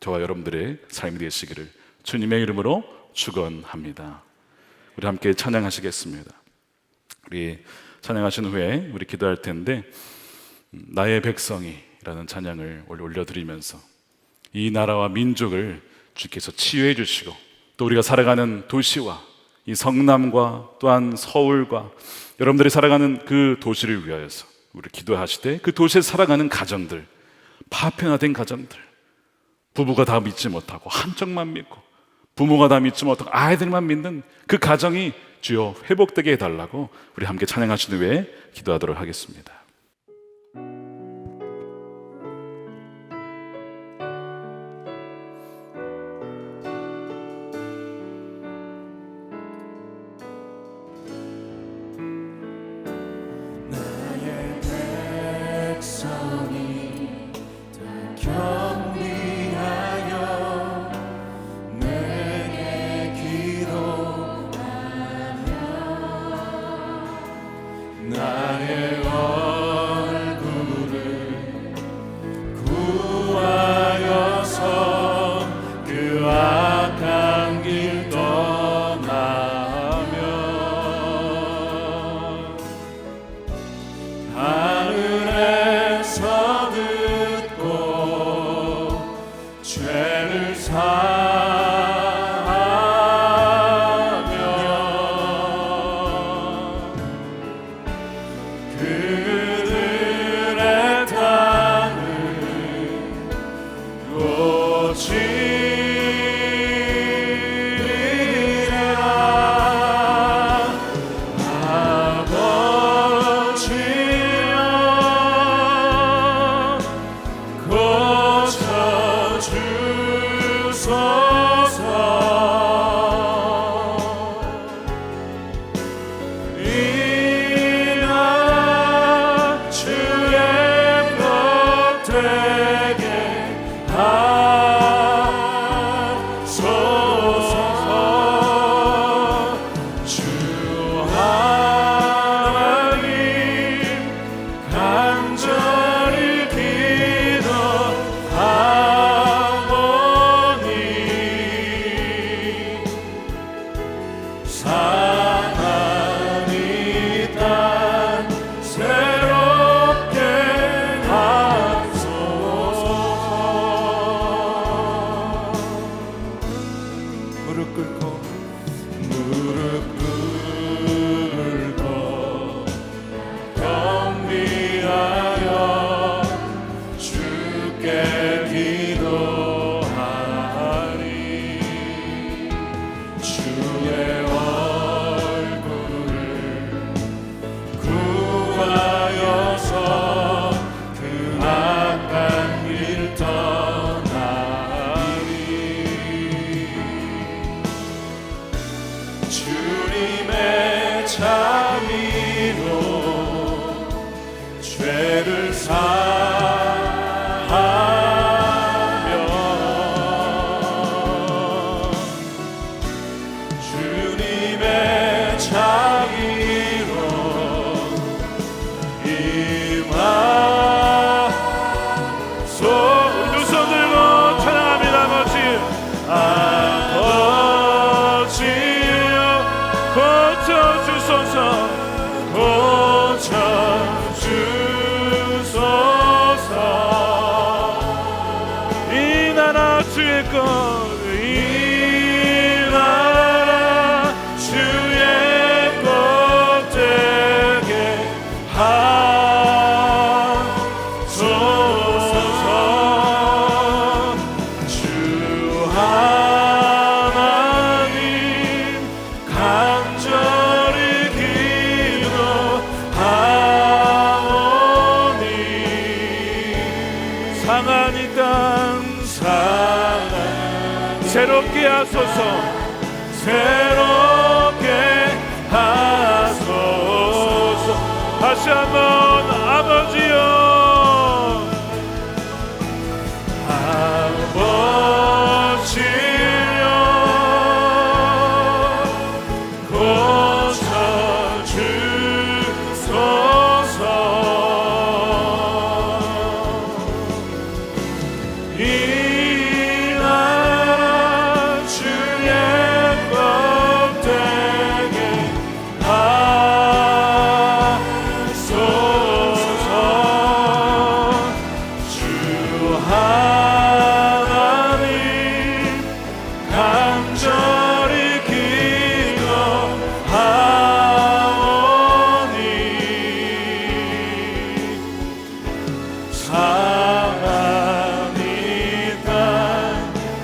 Speaker 1: 저와 여러분들의 삶이 되시기를 주님의 이름으로 축원합니다. 우리 함께 찬양하시겠습니다. 우리 찬양하신 후에 우리 기도할 텐데, 나의 백성이라는 찬양을 올려드리면서 이 나라와 민족을 주께서 치유해 주시고, 또 우리가 살아가는 도시와 이 성남과 또한 서울과 여러분들이 살아가는 그 도시를 위하여서 우리 기도하실 때 그 도시에 살아가는 가정들, 파편화된 가정들, 부부가 다 믿지 못하고 한쪽만 믿고, 부모가 다 믿지 못하고 아이들만 믿는 그 가정이 주여 회복되게 해달라고 우리 함께 찬양하신 후에 기도하도록 하겠습니다.
Speaker 2: 나의 백성이 다 경비하여 내게 기도하며 나의 얼굴을 구하여서 그 악한 길 떠나며 하늘에서 듣고 죄를 사하며 그들의 땅을 고치리라. 아버지여 고쳐주소서. 이 나라 주의 것 되게 하소서. 주 하나님 간절히 기도하오니 사랑이 땅 새롭게 하소서. 무릎 꿇고 경비하여 주께 기도하리. 주의 얼굴을 구하여서
Speaker 1: 주의 것 이 나라 주의 것 되게 하소서. 주 하나님 간절히 기도하오니 상한 이 땅 새롭게 하소서. 새롭게 하소서. 다시 한번 아버지여 아버지여 고쳐주소서. 이 나라 주의 것 되게 하소서. 주 하나님 간절히 기도하오니 상한 이 땅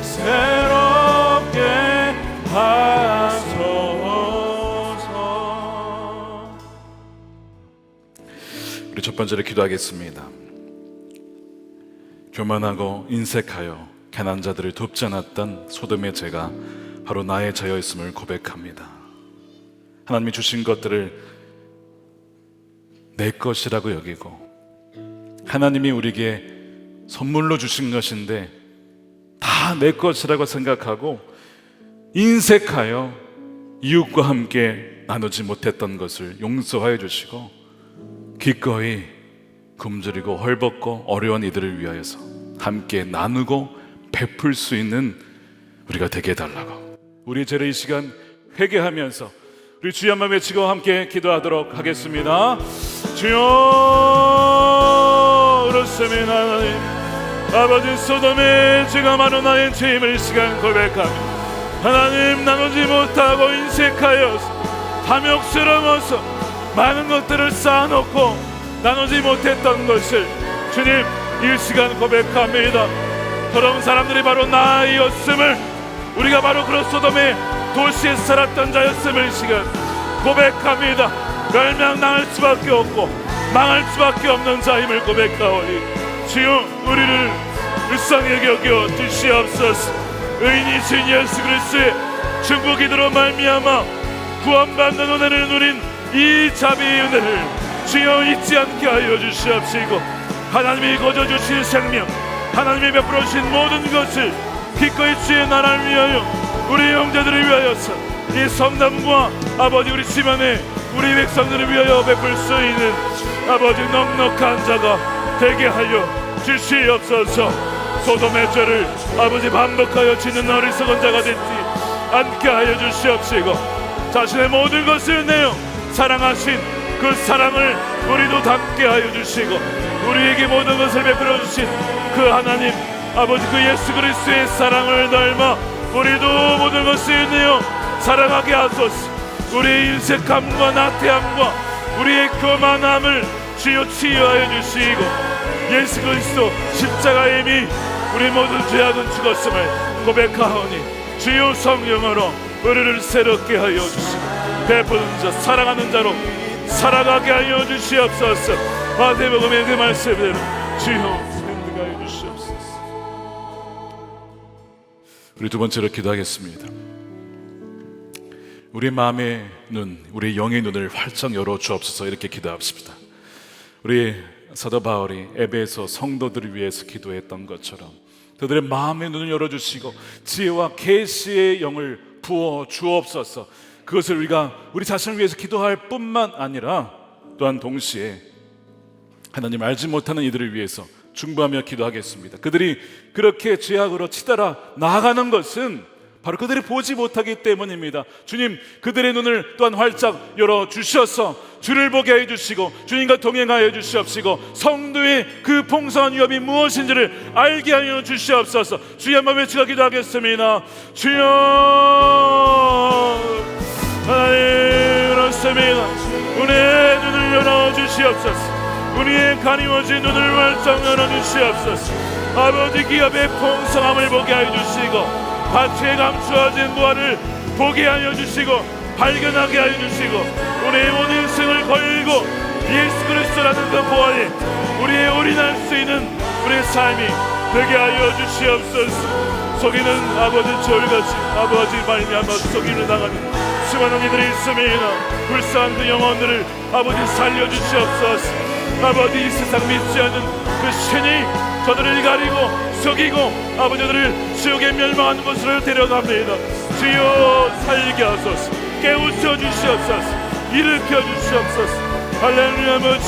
Speaker 1: 새롭게 하소서. 우리 첫 번째로 기도하겠습니다. 교만하고 인색하여 가난한 자들을 돕지 않았던 소돔의 죄가 바로 나의 죄였음을 고백합니다. 하나님이 주신 것들을 내 것이라고 여기고 하나님이 우리에게 선물로 주신 것인데 다 내 것이라고 생각하고 인색하여 이웃과 함께 나누지 못했던 것을 용서하여 주시고 기꺼이 굶주리고 헐벗고 어려운 이들을 위하여서 함께 나누고 베풀 수 있는 우리가 되게 해달라고 우리 죄를 이 시간 회개하면서 우리 주여 한번 외치고 함께 기도하도록 하겠습니다. 주여 그렇습니다. 하나님 아버지 소돔의 죄가 많은 나의 죄임을 이 시간 고백합니다. 하나님 나누지 못하고 인색하여 탐욕스러워서 많은 것들을 쌓아놓고 나누지 못했던 것을 주님 이 시간 고백합니다. 그런 사람들이 바로 나이었음을 우리가 바로 그런 소돔의 도시에 살았던 자였음을 이 시간 고백합니다. 멸망당할 수밖에 없고 망할 수밖에 없는 자임을 고백하오니 주여 우리를 불쌍히 여겨 주시옵소서. 의인이신 예수 그리스도의 중보기도로 말미암아 구원받는 은혜를 누린 이 자비의 은혜를 주여 잊지 않게 하여 주시옵시고 하나님이 거저 주신 생명 하나님이 베풀어 주신 모든 것을 기꺼이 주의 나라를 위하여 우리 형제들을 위하여서 이 성남과 아버지 우리 집안에 우리 백성들을 위하여 베풀 수 있는 아버지 넉넉한 자가 되게 하여 주시옵소서. 소돔의 죄를 아버지 반복하여 짓는 어리석은 자가 되지 않게 하여 주시옵시고 자신의 모든 것을 내어 사랑하신 그 사랑을 우리도 담게 하여 주시고 우리에게 모든 것을 베풀어 주신 그 하나님 아버지 그 예수 그리스도의 사랑을 닮아 우리도 모든 것을 내어 사랑하게 하소서. 우리의 인색함과 나태함과 우리의 교만함을 주여 치유하여 주시고 예수 그리스도 십자가에 이미 우리 모든 죄악은 죽었음을 고백하오니 주여 성령으로 우리를 새롭게 하여 주시고 베푸는 자 사랑하는 자로 살아가게 하여 주시옵소서. 마태복음의 그 말씀대로 주여 생각게 하여 주시옵소서. 우리 두 번째로 기도하겠습니다. 우리 마음의 눈, 우리 영의 눈을 활짝 열어 주옵소서. 이렇게 기도합시다. 우리 사도 바울이 에베소 성도들을 위해서 기도했던 것처럼 그들의 마음의 눈을 열어주시고 지혜와 계시의 영을 부어 주옵소서. 그것을 우리가 우리 자신을 위해서 기도할 뿐만 아니라 또한 동시에 하나님 알지 못하는 이들을 위해서 중보하며 기도하겠습니다. 그들이 그렇게 죄악으로 치달아 나아가는 것은 바로 그들이 보지 못하기 때문입니다. 주님 그들의 눈을 또한 활짝 열어주셔서 주를 보게 해주시고 주님과 동행하여 주시옵시고 성도의 그 풍성한 위협이 무엇인지를 알게 하여 주시옵소서. 주여 한번 외치고 기도하겠습니다. 주여 하나님 그렇습니다. 우리의 눈을 열어주시옵소서. 우리의 가리워진 눈을 활짝 열어주시옵소서. 아버지 기업의 풍성함을 보게 하여 주시고 밭에 감추어진 부활을 보게 하여 주시고 발견하게 하여 주시고 우리의 모든 인생을 걸고 예수 그리스도라는 그 보활에 우리의 올인할 수 있는 우리의 삶이 되게 하여 주시옵소서. 속이는 아버지 저울같이 아버지 말미암아 속임을 당하는 수많은 이들이 있습니다. 불쌍한 그 영혼들을 아버지 살려주시옵소서. 아버지 이 세상 믿지 않는 그 신이 저들을 가리고 속이고 아버지들을 지옥에 멸망하는 곳으로 데려갑니다. 주여 살게 하소서. 깨우쳐 주시옵소서. 일으켜 주시옵소서. 할렐루야. 아버지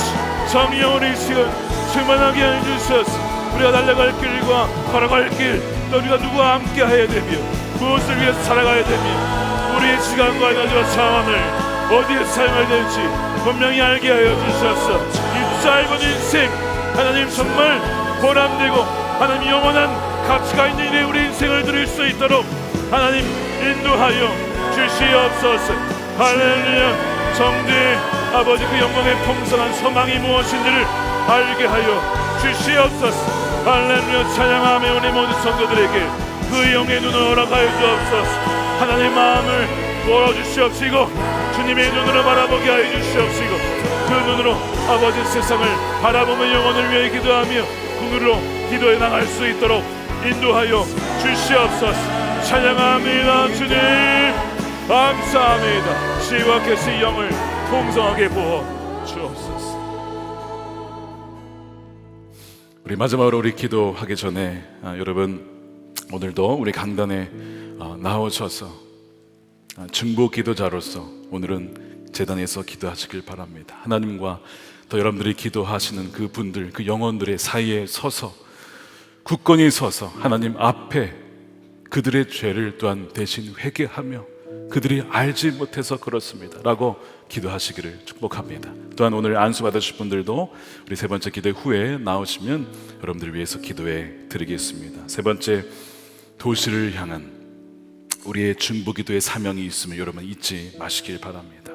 Speaker 1: 정령으로 이 시간 충만하게 해주시옵소서. 우리가 달려갈 길과 걸어갈 길 또 우리가 누구와 함께 해야 되며 무엇을 위해 살아가야 되며 우리의 시간과 에너지와 상황을 어디에 사용해야 될지 분명히 알게 하여 주셔서 이 짧은 인생 하나님 정말 보람되고 하나님 영원한 가치가 있는 일에 우리 인생을 드릴 수 있도록 하나님 인도하여 주시옵소서. 할렐루야. 성도의 아버지 그 영광의 풍성한 소망이 무엇인지를 알게 하여 주시옵소서. 할렐루야. 찬양하며 우리 모든 성도들에게 그 영의 눈을 허락하여 주옵소서. 하나님의 마음을 열어주시옵시고 주님의 눈으로 바라보게 하여 주시옵시고 그 눈으로 아버지 세상을 바라보며 영혼을 위해 기도하며 궁으로 기도해 나갈 수 있도록 인도하여 주시옵소서. 찬양합니다. 주님 감사합니다. 시와 계시 영을 풍성하게 부어 주옵소서. 우리 마지막으로 우리 기도하기 전에 여러분 오늘도 우리 강단에 나오셔서 중보 기도자로서 오늘은 제단에서 기도하시길 바랍니다. 하나님과 또 여러분들이 기도하시는 그 분들 그 영혼들의 사이에 서서 굳건히 서서 하나님 앞에 그들의 죄를 또한 대신 회개하며 그들이 알지 못해서 그렇습니다 라고 기도하시기를 축복합니다. 또한 오늘 안수 받으실 분들도 우리 세 번째 기도 후에 나오시면 여러분들을 위해서 기도해 드리겠습니다. 세 번째, 도시를 향한 우리의 중보기도의 사명이 있으면 여러분 잊지 마시길 바랍니다.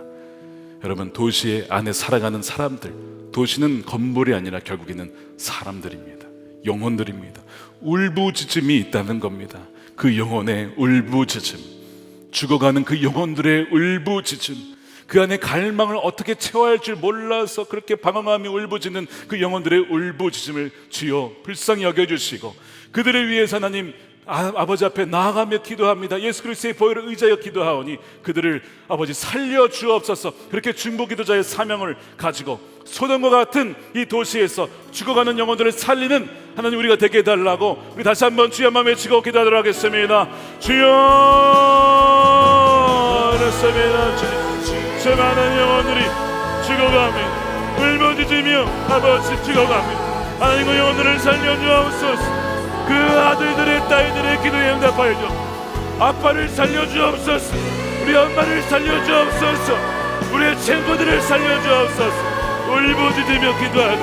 Speaker 1: 여러분 도시 안에 살아가는 사람들, 도시는 건물이 아니라 결국에는 사람들입니다. 영혼들입니다. 울부짖음이 있다는 겁니다. 그 영혼의 울부짖음, 죽어가는 그 영혼들의 울부짖음, 그 안에 갈망을 어떻게 채워야 할 줄 몰라서 그렇게 방황하며 울부짖는 그 영혼들의 울부짖음을 주여 불쌍히 여겨주시고 그들을 위해서 하나님 아버지 앞에 나아가며 기도합니다. 예수 그리스도의 보혈을 의지하여 기도하오니 그들을 아버지 살려주옵소서. 그렇게 중보기도자의 사명을 가지고 소돔과 같은 이 도시에서 죽어가는 영혼들을 살리는 하나님 우리가 되게 해달라고 우리 다시 한번 주여 한번 외치고 기도하도록 하겠습니다. 주여 그렇습니다. 수많은 영혼들이 죽어갑니다. 울부짖으며 아버지 죽어갑니다. 하나님 그 영혼들을 살려주옵소서. 그 아들들의 딸들의 기도에 응답하여 주 아빠를 살려주옵소서. 우리 엄마를 살려주옵소서. 우리의 친구들을 살려주옵소서. 울부짖으며 기도하는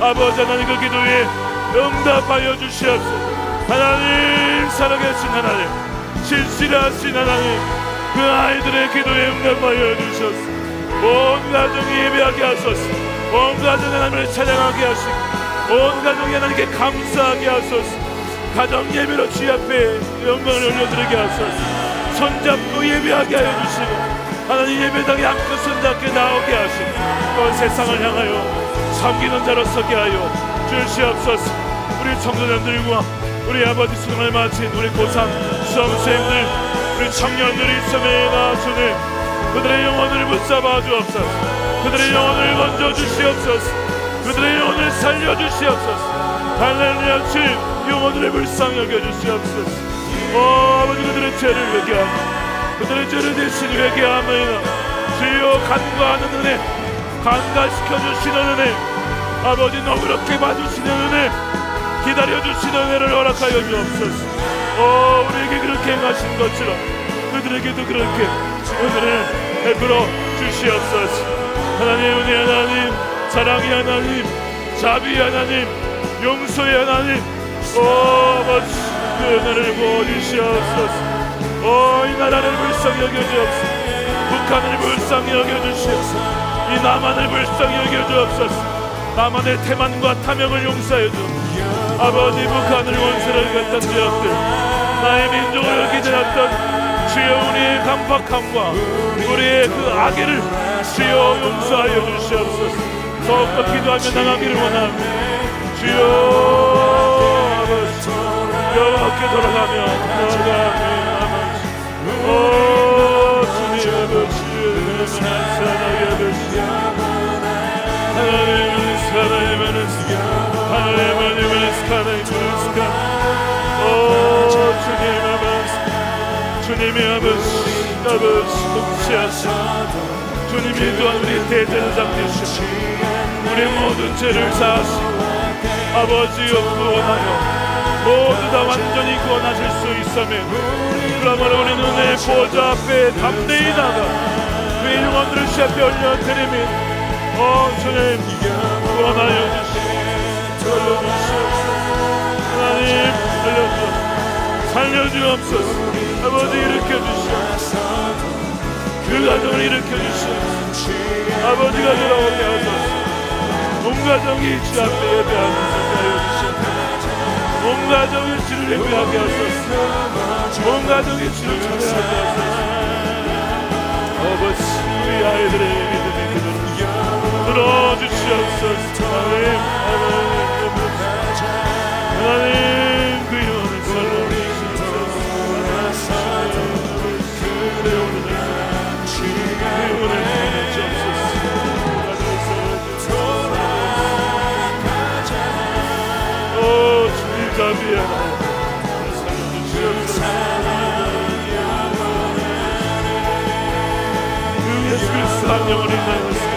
Speaker 1: 아버지 하나님 그 기도에 응답하여 주시옵소서. 하나님 살아계신 하나님 진실하신 하나님 그 아이들의 기도에 응답하여 주셔서 온 가정이 예배하게 하소서. 온 가정이 하나님을 찬양하게 하시고 온 가정이 하나님께 감사하게 하소서. 가정 예배로 주 앞에 영광을 올려드리게 하소서. 손잡고 예배하게 하여 주시고 하나님 예배당에 앉고 손잡게 나오게 하시고 또 세상을 향하여 섬기는 자로 서게 하여 주시옵소서. 우리 청소년들과 우리 아버지 수능을 마친 우리 고3 수험생들 우리 청년들이 있음에나 주님 그들의 영혼을 붙잡아 주옵소서. 그들의 영혼을 건져 주시옵소서. 그들의 영혼을 살려 주시옵소서. 할렐루야. 주님 영혼들의 불쌍히 여겨주시옵소서. 아버지 그들의 죄를 회개하며 그들의 죄를 대신 회개하며 주여 간과하는 은혜 간과시켜주시는 은혜 아버지 너그럽게 봐주시는 은혜 기다려주시는 은혜를 허락하여 주옵소서. 우리에게 그렇게 행하신 것처럼 그들에게도 그렇게 은혜를 베풀어 주시옵소서.
Speaker 2: 하나님, 은혜 하나님, 사랑의 하나님, 자비의 하나님, 용서의 하나님, 아버지 그 은혜를 부어주시옵소서. 이 나라를 불쌍히 여겨주옵소서. 북한을 불쌍히 여겨주시옵소서. 이 남한을 불쌍히 여겨주옵소서. 남한의 태만과 탐욕을 용서하여 주옵소서. 아버지 북한을 원수를 했던 지역들, 나의 민족을 기대했던 주여 우리의 강박함과 우리의 그 악의를 주여 용서하여 주시옵소서. 더욱더 기도하며 나가기를 원합니다. 주여 아버지 이렇게 돌아가며 주님 아버지 사랑의 아버지 하나님의 사랑의 하나님의 사랑의 주님의 아버지 복지하시고 주님이 또한 우리 대제사장 되시고 우리 모든 죄를 사하시고 아버지여 구원하여 모두 다 완전히 구원하실 수 있으면 그러므로 우리는 내 보좌 앞에 담대히 나가 그 영혼들을 시 앞에 올려드리며 주님 구원하여 주시옵소서. 하나님 살려주옵소서. 아버지 일으켜주시옵소서. 그 가정을 일으켜주시옵소서. 아버지가 돌아오게 하소서. 온 가정이 주 앞에 예배하는 자여 주시옵소서. 온 가정이 주를 예배하게 하소서. 온 가정이 주를 찬양하게 하소서. 아버지 우리 아이들의 믿음의 기도를 들어주시옵소서. 하나님 그 영혼을 살려주시옵소서. 그 영혼을 살려주시옵소서. 주님 자비하라 살려주시옵소서. 그 예수 그리스도 한 영혼을 인하여